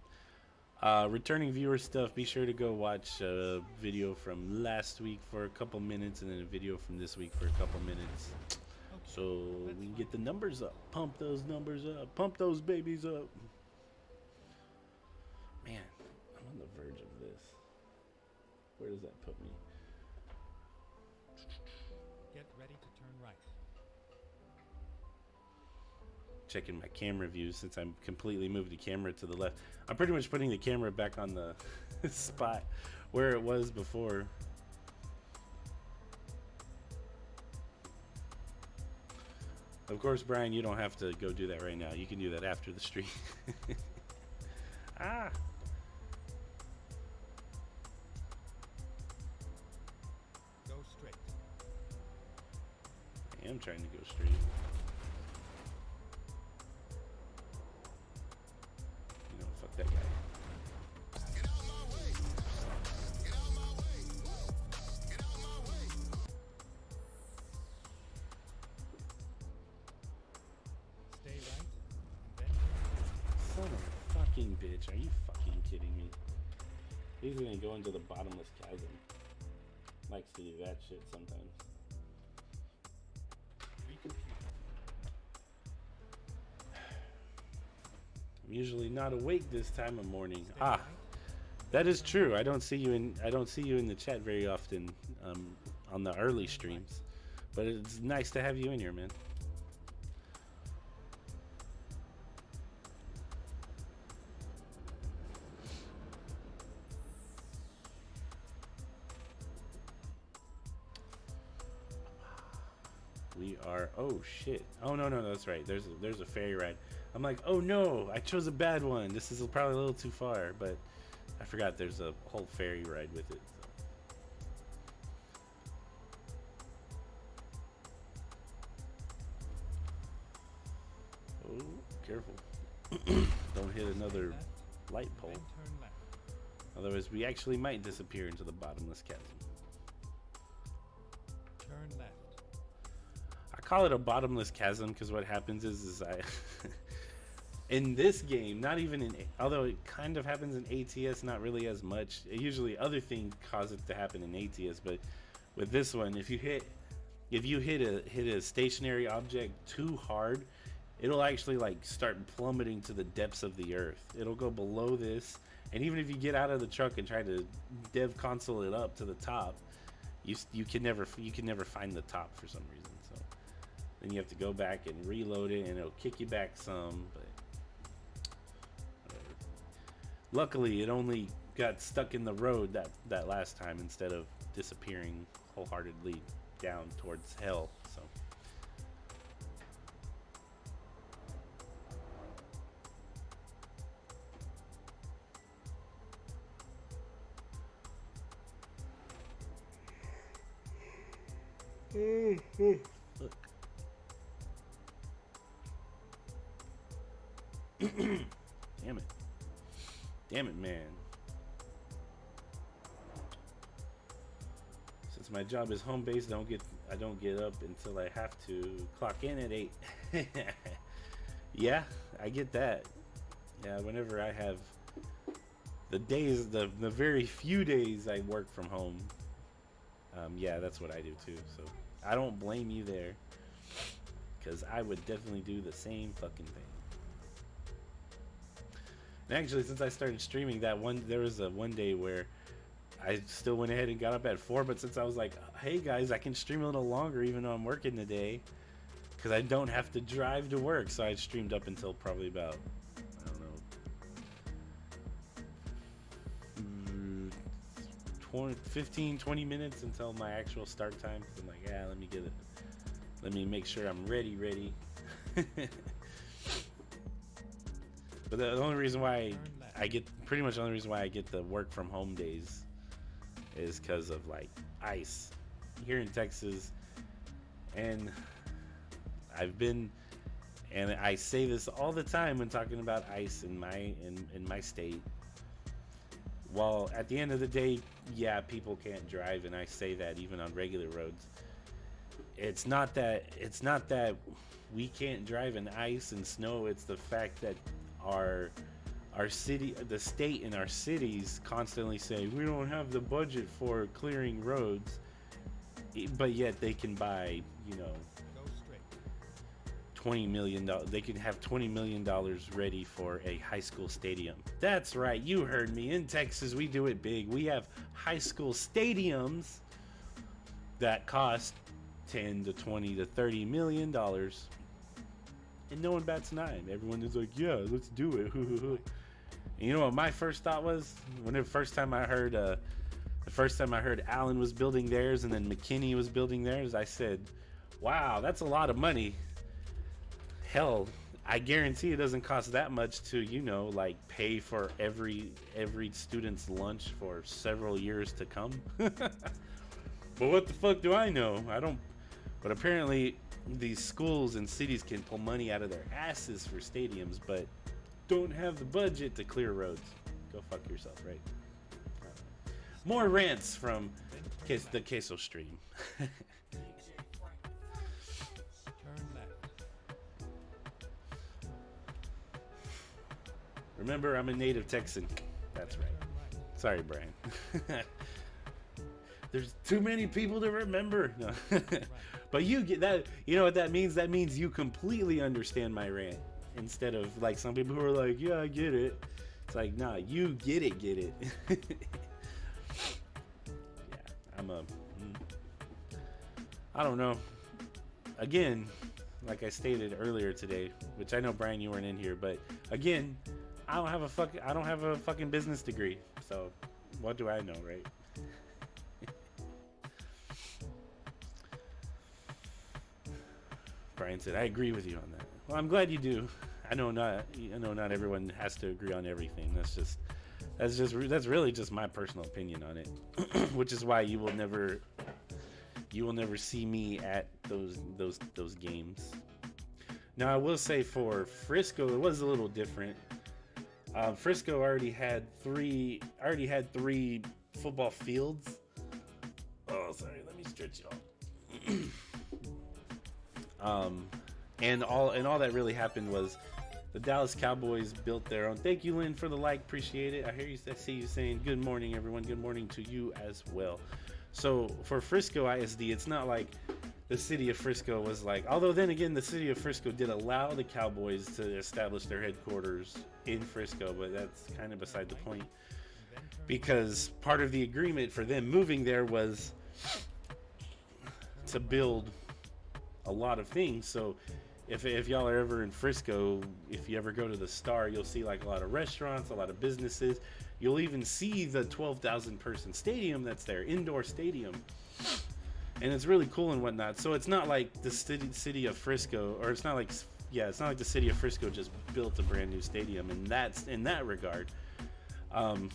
Speaker 1: Returning viewer stuff, be sure to go watch a video from last week for a couple minutes and then a video from this week for a couple minutes. So we can get the numbers up. Pump those numbers up. Pump those babies up. Man, I'm on the verge of this. Where does that put me?
Speaker 2: Get ready to turn right.
Speaker 1: Checking my camera views since I'm completely moved the camera to the left. I'm pretty much putting the camera back on the spot where it was before. Of course, Brian, you don't have to go do that right now. You can do that after the stream. Ah.
Speaker 2: Go straight.
Speaker 1: I am trying to go straight. You know, fuck that guy.
Speaker 3: Get out my way. Get out my way. Get out my way.
Speaker 2: Stay right, and then
Speaker 1: Son of a fucking bitch. Are you fucking kidding me? He's gonna go into the bottomless chasm. Likes to do that shit sometimes. I'm usually not awake this time of morning.
Speaker 2: stay
Speaker 1: Ah,
Speaker 2: right.
Speaker 1: that is true. I don't see you in the chat very often on the early streams. But it's nice to have you in here, man. We are, oh shit. Oh no, that's right. There's a ferry ride. I'm like, oh no, I chose a bad one. This is probably a little too far, but I forgot there's a whole ferry ride with it. So. Oh, careful. Don't hit another
Speaker 2: Left,
Speaker 1: light pole.
Speaker 2: then turn left.
Speaker 1: Otherwise, we actually might disappear into the bottomless chasm.
Speaker 2: Turn left.
Speaker 1: I call it a bottomless chasm because what happens is I in this game, not even in, although it kind of happens in ATS, not really as much. Usually other things cause it to happen in ATS, but with this one, if you hit a stationary object too hard, it'll actually like start plummeting to the depths of the earth. It'll go below this, and even if you get out of the truck and try to dev console it up to the top, you can never find the top for some reason. So then you have to go back and reload it, and it'll kick you back some. But whatever. Luckily, it only got stuck in the road that last time instead of disappearing wholeheartedly down towards hell. So. Look. Damn it. Damn it, man. Since my job is home based, I don't get up until I have to clock in at 8. Yeah, I get that. Yeah, whenever I have the days, the very few days I work from home, yeah, that's what I do too. So I don't blame you there, because I would definitely do the same fucking thing. And actually, since I started streaming, there was a one day where I still went ahead and got up at 4, but since I was like, hey guys, I can stream a little longer even though I'm working today, because I don't have to drive to work, so I streamed up until probably about, I don't know, 15-20 minutes until my actual start time. I'm like, yeah, let me make sure I'm ready. But the only reason why I get the work from home days is because of like ice here in Texas. And I say this all the time when talking about ice in my state. Well, at the end of the day, yeah, people can't drive, and I say that even on regular roads. it's not that we can't drive in ice and snow. It's the fact that our city, the state and our cities constantly say we don't have the budget for clearing roads, but yet they can buy, you know,
Speaker 2: Go straight.
Speaker 1: $20 million. They can have $20 million ready for a high school stadium. That's right, you heard me. In Texas, we do it big. We have high school stadiums that cost 10 to 20 to 30 million dollars, and no one bats an eye. Everyone is like, yeah, let's do it. And you know what my first thought was when the first time I heard Allen was building theirs and then McKinney was building theirs? I said, wow, that's a lot of money. Hell, I guarantee it doesn't cost that much to, you know, like pay for every student's lunch for several years to come. But what the fuck do I know? I don't. But apparently these schools and cities can pull money out of their asses for stadiums, but don't have the budget to clear roads. Go fuck yourself, right? More rants from the Queso stream.
Speaker 2: Turn left.
Speaker 1: Remember, I'm a native Texan. That's right.
Speaker 2: Turn right.
Speaker 1: Sorry, Brian. There's too many people to remember. No. But you get that. You know what that means? That means you completely understand my rant. Instead of like some people who are like, yeah, I get it. It's like, nah, you get it. Yeah, I don't know. Again, like I stated earlier today, which I know, Brian, you weren't in here, but again, I don't have a fucking business degree. So what do I know, right? Brian said, I agree with you on that. Well, I'm glad you do. I know not everyone has to agree on everything. That's really just my personal opinion on it. Which is why you will never see me at those games. Now I will say for Frisco it was a little different. Frisco already had three football fields. Oh, sorry, let me stretch y'all. And all that really happened was the Dallas Cowboys built their own. Thank you, Lynn, for the like. Appreciate it. I see you saying good morning, everyone. Good morning to you as well. So for Frisco ISD, it's not like the city of Frisco was like. Although then again, the city of Frisco did allow the Cowboys to establish their headquarters in Frisco, but that's kind of beside the point. Because part of the agreement for them moving there was to build a lot of things. So if y'all are ever in Frisco, if you ever go to the Star, you'll see like a lot of restaurants, a lot of businesses. You'll even see the 12,000 person stadium that's there, indoor stadium, and it's really cool and whatnot. So it's not like the city of Frisco, or it's not like the city of Frisco just built a brand new stadium. And that's in that regard, the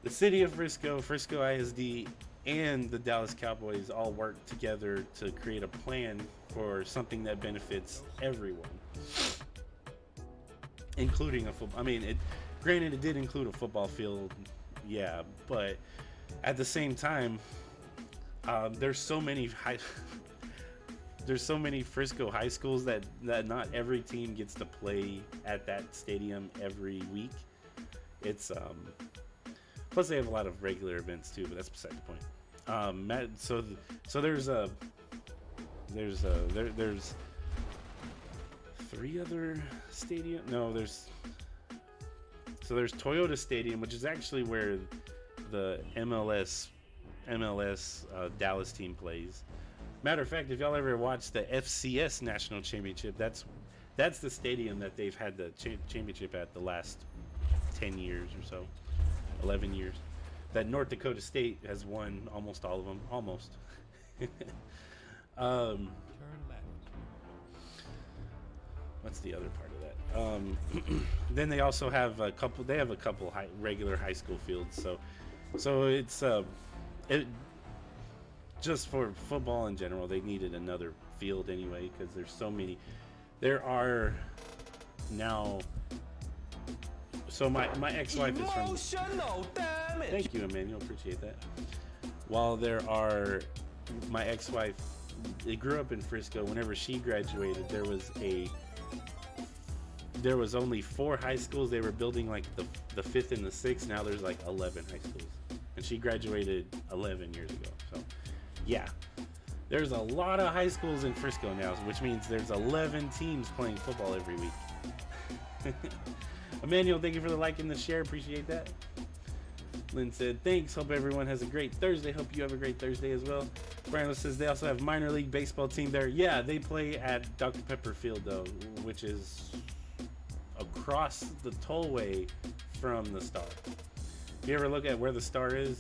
Speaker 1: city of Frisco, Frisco ISD, and the Dallas Cowboys all work together to create a plan for something that benefits everyone, including a football. I mean, granted, it did include a football field, yeah, but at the same time, there's so many Frisco high schools that not every team gets to play at that stadium every week. It's plus they have a lot of regular events too, but that's beside the point. So there's three other stadium. No, there's Toyota Stadium, which is actually where the MLS Dallas team plays. Matter of fact, if y'all ever watched the FCS National Championship, that's the stadium that they've had the championship at the last 10 years or so, 11 years. That North Dakota State has won almost all of them. Almost.
Speaker 2: Turn left.
Speaker 1: What's the other part of that? Then they also have a couple. They have a couple regular high school fields. So it's just for football in general, they needed another field anyway because there's so many. There are now. So my ex-wife is from. Thank you, Emmanuel. Appreciate that. While there are, my ex-wife grew up in Frisco. Whenever she graduated, there was only 4 high schools. They were building like the 5th and the 6th. Now there's like 11 high schools, and she graduated 11 years ago. So yeah, there's a lot of high schools in Frisco now, which means there's 11 teams playing football every week. Emmanuel, thank you for the like and the share. Appreciate that. Lynn said, thanks. Hope everyone has a great Thursday. Hope you have a great Thursday as well. Brian says they also have minor league baseball team there. Yeah, they play at Dr. Pepper Field, though, which is across the tollway from the Star. If you ever look at where the Star is,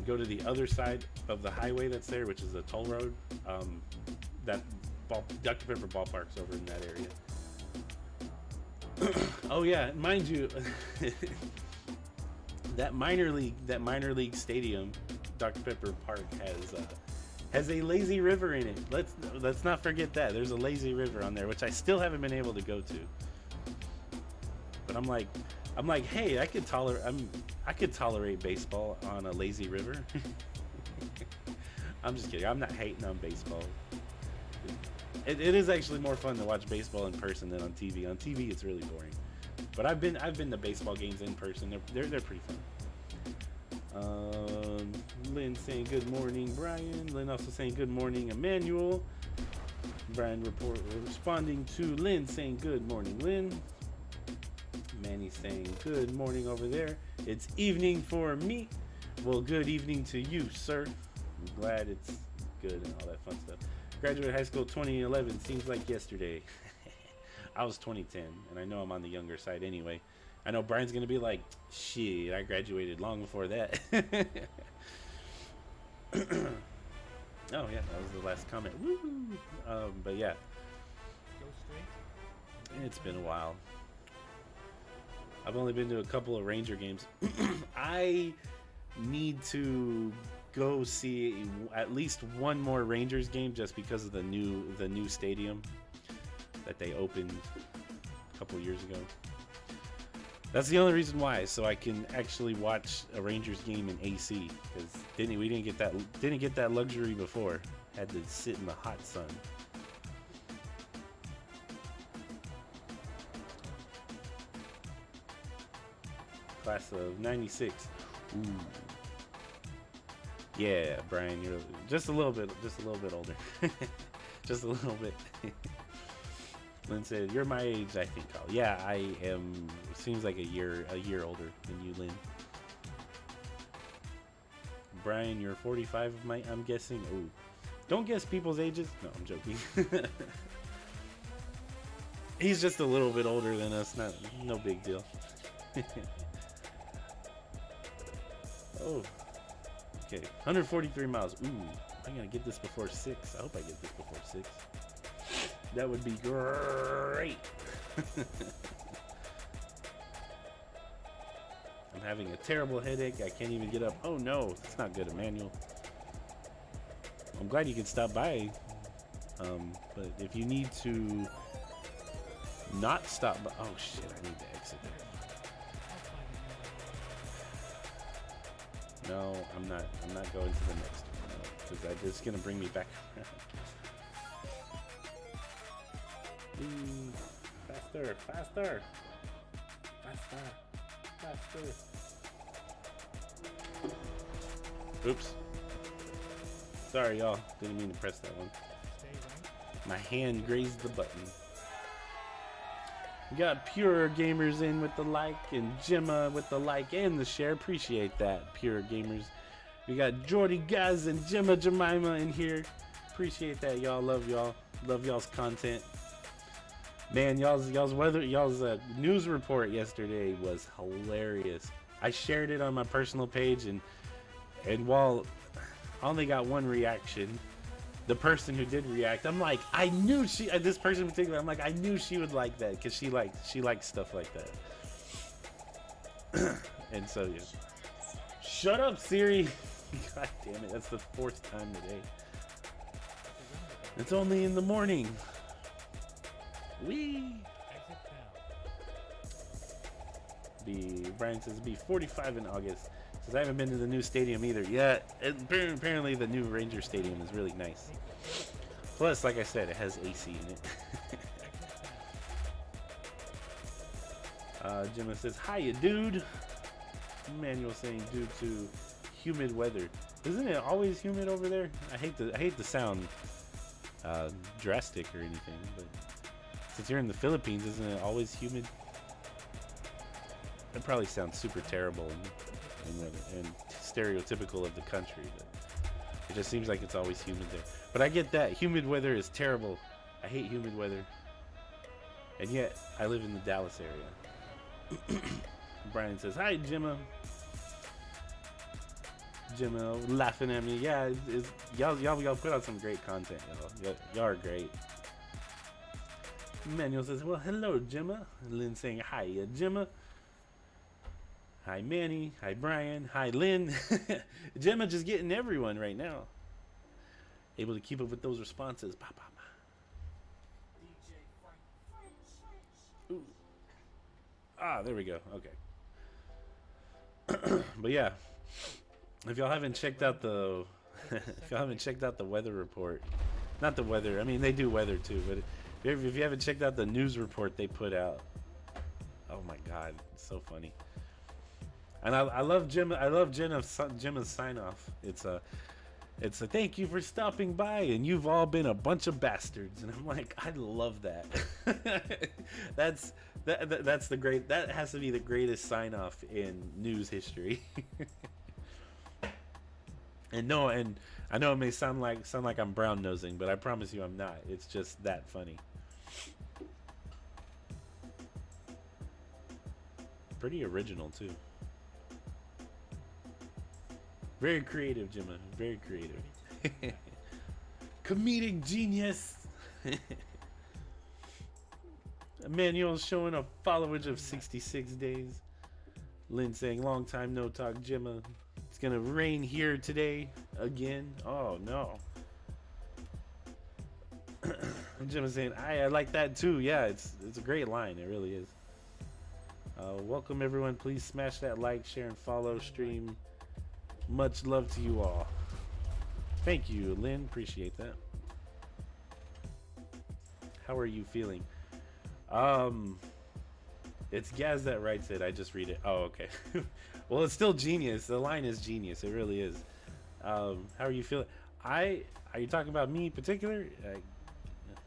Speaker 1: go to the other side of the highway that's there, which is the toll road. Dr. Pepper Ballpark's over in that area. Oh yeah, mind you, that minor league stadium, Dr. Pepper Park, has a lazy river in it. Let's not forget that there's a lazy river on there, which I still haven't been able to go to. But I'm like, hey, I could tolerate baseball on a lazy river. I'm just kidding. I'm not hating on baseball. It is actually more fun to watch baseball in person than on TV. On TV, it's really boring. But I've been to baseball games in person. They're pretty fun. Lynn saying good morning, Brian. Lynn also saying good morning, Emmanuel. Brian responding to Lynn saying good morning, Lynn. Manny saying good morning over there. It's evening for me. Well, good evening to you, sir. I'm glad it's good and all that fun stuff. Graduated high school 2011. Seems like yesterday. I was 2010, and I know I'm on the younger side anyway. I know Brian's gonna be like, shit, I graduated long before that. Oh yeah, that was the last comment. Woo! But yeah,
Speaker 2: Go straight.
Speaker 1: it's been a while. I've only been to a couple of Ranger games. I need to go see at least one more Rangers game just because of the new stadium that they opened a couple years ago. That's the only reason why, so I can actually watch a Rangers game in AC. Because we didn't get that luxury before. Had to sit in the hot sun. Class of '96. Ooh. Yeah, Brian, you're just a little bit older. Just a little bit. Lynn said, "You're my age, I think." Carl. Yeah, I am. Seems like a year older than you, Lynn. Brian, you're 45. I'm guessing. Ooh, don't guess people's ages. No, I'm joking. He's just a little bit older than us. No big deal. Oh, okay. 143 miles. Ooh, I'm gonna get this before 6. I hope I get this before 6. That would be great. I'm having a terrible headache. I can't even get up. Oh no, that's not good, Emmanuel. I'm glad you could stop by. But if you need to not stop by, oh shit, I need to exit there. No, I'm not going to the next one because it's gonna bring me back around. Faster. Oops. Sorry, y'all. Didn't mean to press that one.
Speaker 2: Stay right.
Speaker 1: My hand grazed the button. We got Pure Gamers in with the like, and Gemma with the like and the share. Appreciate that, Pure Gamers. We got Jordy Gaz and Gemma Jemima in here. Appreciate that, y'all. Love y'all. Love y'all's content. Man, y'all's news report yesterday was hilarious. I shared it on my personal page, and while I only got one reaction, the person who did react, I'm like, I knew this person in particular, I'm like, I knew she would like that because she likes stuff like that. And so yeah. Shut up, Siri. God damn it, that's the 4th time today. It's only in the morning. Wee.
Speaker 2: Exit down.
Speaker 1: Brian says be 45 in August. Says I haven't been to the new stadium either. Yeah, apparently the new Ranger Stadium is really nice. Plus, like I said, it has AC in it. Gemma says, hiya, dude. Manuel saying due to humid weather. Isn't it always humid over there? I hate to sound drastic or anything, but since you're in the Philippines, isn't it always humid? That probably sounds super terrible and stereotypical of the country, but it just seems like it's always humid there. But I get that. Humid weather is terrible. I hate humid weather. And yet, I live in the Dallas area. Brian says, hi, Gemma. Gemma laughing at me. Yeah, y'all put out some great content, y'all are great. Manuel says, well, hello, Gemma. Lynn saying, hi, Gemma. Hi, Manny. Hi, Brian. Hi, Lynn. Gemma just getting everyone right now. Able to keep up with those responses. Bah, bah, bah. Ooh. Ah, there we go. Okay. But yeah, if y'all haven't checked out the weather report, not the weather. I mean, they do weather too, but if you haven't checked out the news report they put out, oh my God, it's so funny. And I love Gemma. I love Gemma's sign off. It's a thank you for stopping by, and you've all been a bunch of bastards. And I'm like, I love that. That's the great. That has to be the greatest sign off in news history. And I know it may sound like I'm brown nosing, but I promise you I'm not. It's just that funny. Pretty original too. Very creative, Gemma. Very creative. Comedic genius. Emmanuel's showing a followage of 66 days. Lynn saying, long time no talk, Gemma. It's gonna rain here today again. Oh no. Gemma saying, I like that too. Yeah, it's a great line. It really is. Welcome everyone. Please smash that like, share, and follow stream. Much love to you all. Thank you, Lynn. Appreciate that. How are you feeling? It's Gaz that writes it. I just read it. Oh, okay. Well, it's still genius. The line is genius. It really is. How are you feeling? Are you talking about me in particular?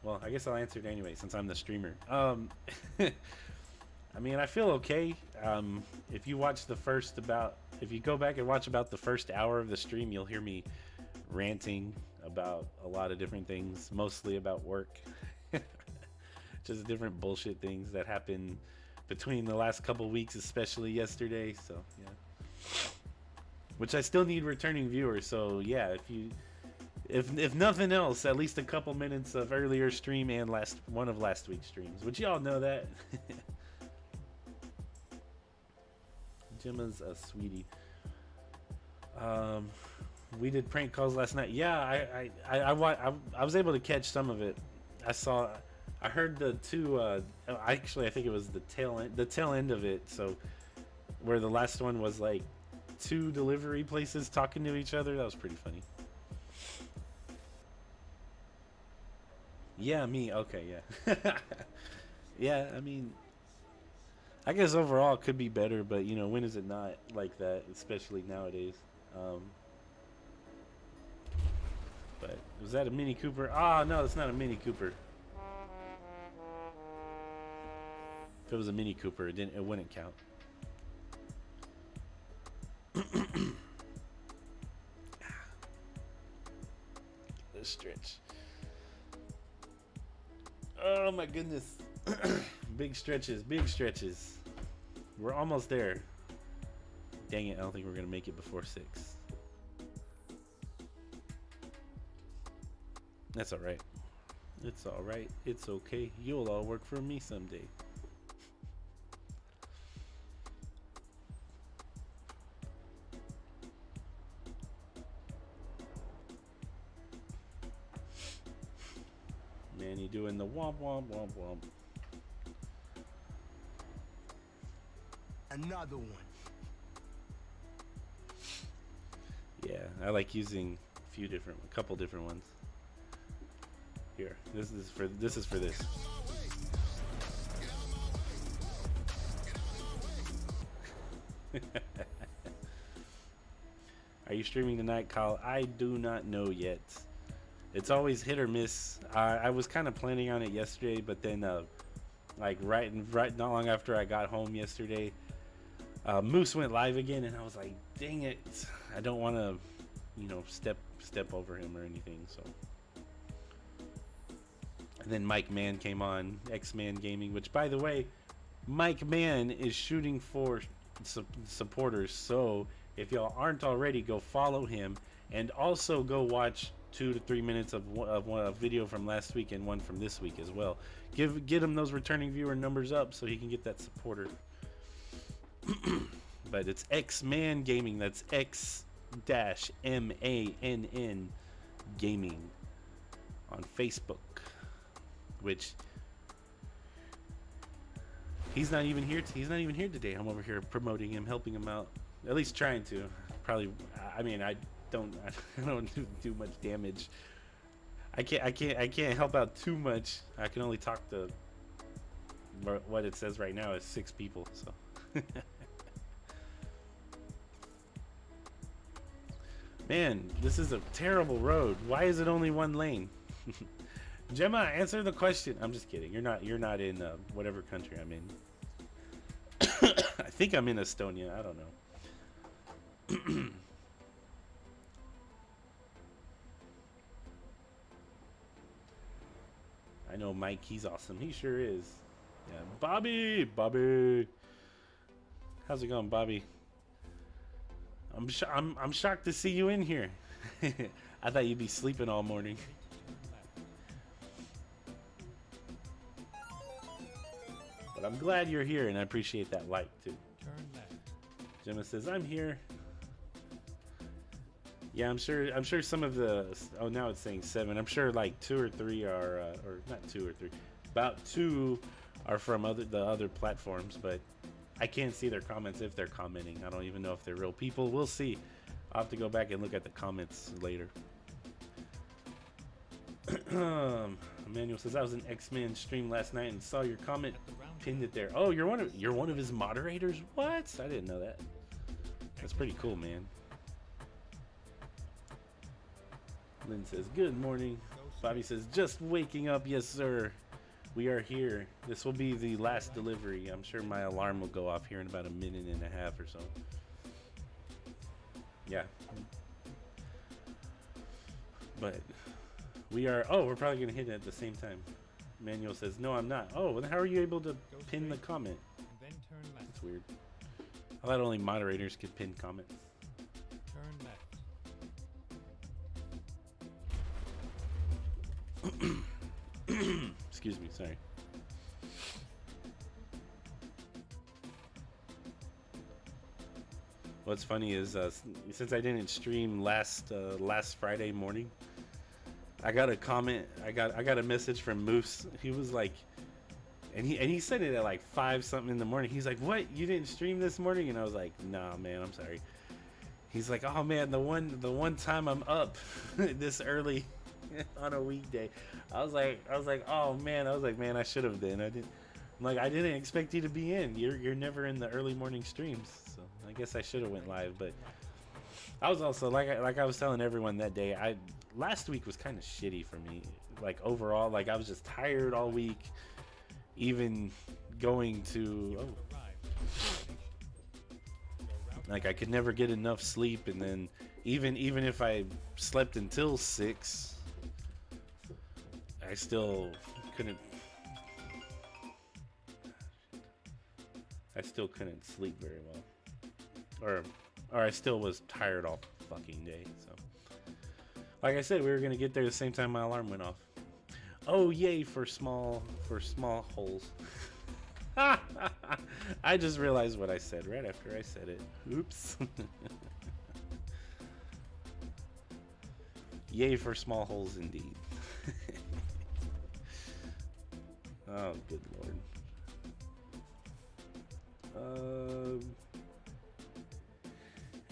Speaker 1: Well, I guess I'll answer it anyway since I'm the streamer. I mean, I feel okay. If you go back and watch about the first hour of the stream, you'll hear me ranting about a lot of different things, mostly about work. Just different bullshit things that happen between the last couple weeks, especially yesterday. So yeah, which I still need returning viewers. So yeah, if nothing else, at least a couple minutes of earlier stream and one of last week's streams, which y'all know that. Gemma's a sweetie. We did prank calls last night. Yeah, I was able to catch some of it. I heard the two. Actually, I think it was the tail end of it. So, where the last one was like two delivery places talking to each other. That was pretty funny. Yeah, me. Okay, yeah. Yeah, I mean, I guess overall it could be better, but you know, when is it not like that, especially nowadays? But was that a Mini Cooper? Oh no, it's not a Mini Cooper. If it was a Mini Cooper, it wouldn't count. Let's stretch. Oh my goodness. Big stretches, big stretches. We're almost there. Dang it, I don't think we're gonna make it before 6. That's alright. It's alright. It's okay. You'll all work for me someday. Man, you doing the womp womp womp womp.
Speaker 3: Another one.
Speaker 1: Yeah, I like using a couple different ones. Here, this is for this. Are you streaming tonight, Kyle? I do not know yet. It's always hit or miss. I was kind of planning on it yesterday, but then like right not long after I got home yesterday, Moose went live again, and I was like, dang it, I don't want to, step over him or anything. So, and then Mike Mann came on, X-Man Gaming, which, by the way, Mike Mann is shooting for supporters. So if y'all aren't already, go follow him, and also go watch 2 to 3 minutes of a video from last week and one from this week as well. Get him those returning viewer numbers up so he can get that supporter. But it's X-Man Gaming. That's X-MANN Gaming on Facebook, which he's not even here. He's not even here today. I'm over here promoting him, helping him out, at least trying to. Probably. I mean, I don't do much damage. I can't help out too much. I can only talk to what it says right now is 6 people. So. Man, this is a terrible road. Why is it only 1 lane? Gemma, answer the question. I'm just kidding. You're not in whatever country I'm in. I think I'm in Estonia. I don't know. I know Mike. He's awesome. He sure is. Yeah, Bobby. How's it going, Bobby? I'm shocked to see you in here. I thought you'd be sleeping all morning. But I'm glad you're here, and I appreciate that like too.
Speaker 2: Turn left.
Speaker 1: Gemma says I'm here. Yeah, I'm sure some of the, oh, now it's saying 7. I'm sure like 2 or 3 are or not 2 or 3. About 2 are from the other platforms, but I can't see their comments if they're commenting. I don't even know if they're real people. We'll see. I'll have to go back and look at the comments later. Emmanuel says I was in X-Men stream last night and saw your comment, pinned it there. Oh, you're one of his moderators? What? I didn't know that. That's pretty cool, man. Lynn says good morning. Bobby says just waking up. Yes, sir. We are here. This will be the last delivery. I'm sure my alarm will go off here in about a minute and a half or so. Yeah. But we are, oh, we're probably going to hit it at the same time. Manuel says, no, I'm not. Oh, well, how are you able to pin the comment?
Speaker 2: And then turn left.
Speaker 1: That's weird. I thought only moderators could pin comments.
Speaker 2: Turn left.
Speaker 1: Excuse me, sorry. What's funny is since I didn't stream last Friday morning, I got a comment. I got a message from Moose. He was like, and he said it at like 5 something in the morning. He's like, "What? You didn't stream this morning?" And I was like, "Nah, man, I'm sorry." He's like, "Oh man, the one time I'm up this early on a weekday." I was like, "Oh man," I was like, "Man, I should have then." I didn't expect you to be in. You're never in the early morning streams, so I guess I should have went live. But I was also like I was telling everyone that day. Last week was kind of shitty for me. Like overall, like I was just tired all week. Even going to like I could never get enough sleep, and then even if I slept until 6, I still couldn't sleep very well, or I still was tired all fucking day. So like I said, we were gonna get there the same time my alarm went off. Oh yay for small holes. I just realized what I said right after I said it. Oops. Yay for small holes indeed. Oh, good lord.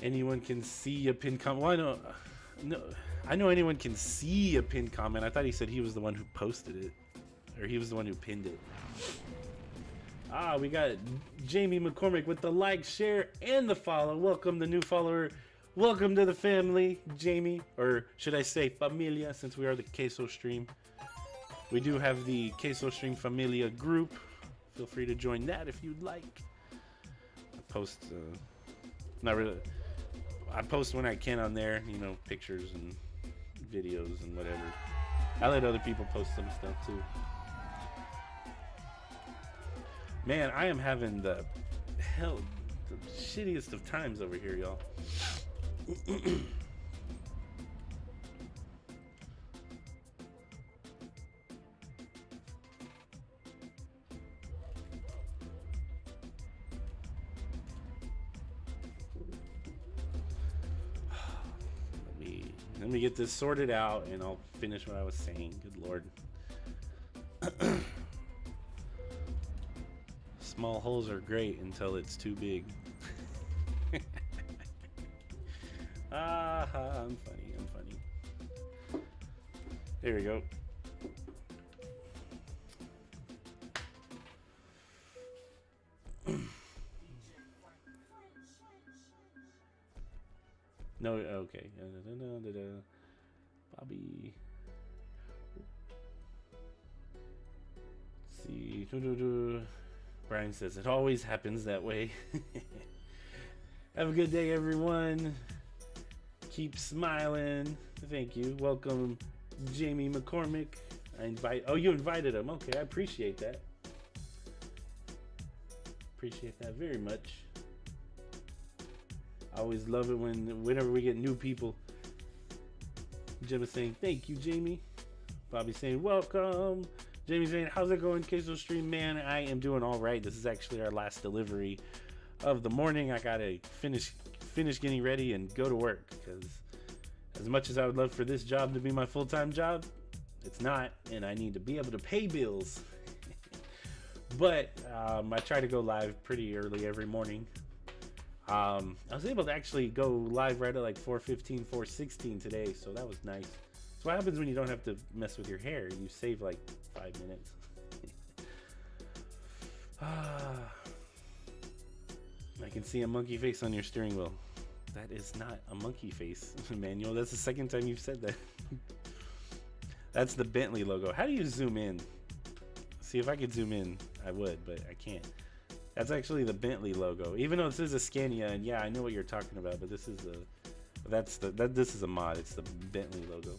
Speaker 1: Anyone can see a pin comment. Why no? I know anyone can see a pinned comment. I thought he said he was the one who posted it. Or he was the one who pinned it. Ah, we got Jamie McCormick with the like, share, and the follow. Welcome, the new follower. Welcome to the family, Jamie. Or should I say familia, since we are the Queso Stream. We do have the Queso Stream Familia group. Feel free to join that if you'd like. I post, not really. I post when I can on there, you know, pictures and videos and whatever. I let other people post some stuff too. Man, I am having the shittiest of times over here, y'all. Let me get this sorted out and I'll finish what I was saying. Good Lord. Small holes are great until it's too big. I'm funny. There we go. No, okay. Bobby. Let's see. Brian says it always happens that way. Have a good day, everyone. Keep smiling. Thank you. Welcome, Jamie McCormick. Oh, you invited him. Okay, I appreciate that. Appreciate that very much. I always love it whenever we get new people. Jim is saying, thank you, Jamie. Bobby saying, welcome. Jamie saying, how's it going, Queso Stream? Man, I am doing all right. This is actually our last delivery of the morning. I gotta finish getting ready and go to work, because as much as I would love for this job to be my full-time job, it's not, and I need to be able to pay bills. But I try to go live pretty early every morning. I was able to actually go live right at like 4:15, 4:16 today, so that was nice. So what happens when you don't have to mess with your hair? You save like 5 minutes. I can see a monkey face on your steering wheel. That is not a monkey face, Emmanuel. That's the second time you've said that. That's the Bentley logo. How do you zoom in? See, if I could zoom in, I would, but I can't. That's actually the Bentley logo. Even though this is a Scania, and yeah, I know what you're talking about, but this is this is a mod. It's the Bentley logo.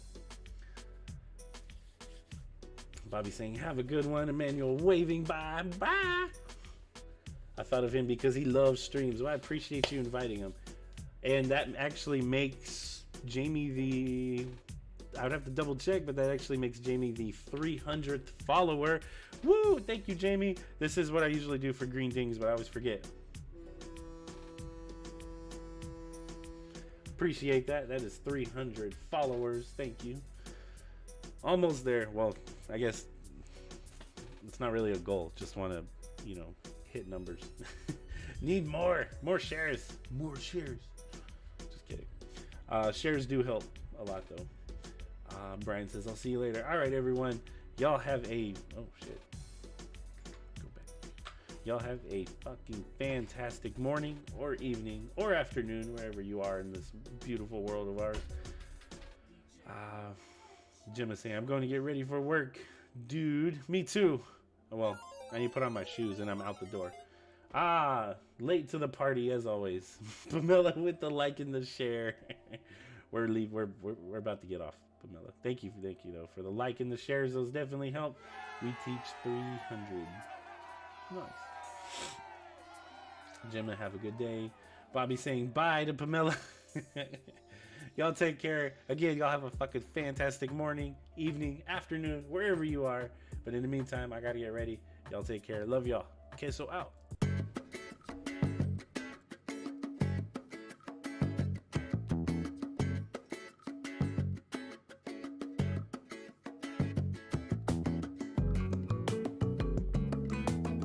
Speaker 1: Bobby saying, have a good one. Emmanuel waving bye. Bye. I thought of him because he loves streams. Well, I appreciate you inviting him. And that actually makes Jamie the... I would have to double check, but that actually makes Jamie the 300th follower. Woo! Thank you, Jamie. This is what I usually do for Green Dings, but I always forget. Appreciate that. That is 300 followers. Thank you. Almost there. Well, I guess it's not really a goal. Just want to, you know, hit numbers. Need more shares. More shares. Just kidding. Shares do help a lot, though. Brian says, I'll see you later. All right, everyone. Y'all have a... Oh, shit. Go back. Y'all have a fucking fantastic morning or evening or afternoon, wherever you are in this beautiful world of ours. Jim is saying, I'm going to get ready for work. Dude, me too. Well, I need to put on my shoes and I'm out the door. Late to the party as always. Pamela with the like and the share. We're about to get off, Pamela. Thank you though for the like and the shares. Those definitely help. We teach 300. Nice. Gemma, have a good day. Bobby saying bye to Pamela. Y'all take care. Again, y'all have a fucking fantastic morning, evening, afternoon, wherever you are. But in the meantime, I gotta get ready. Y'all take care. Love y'all. Queso out.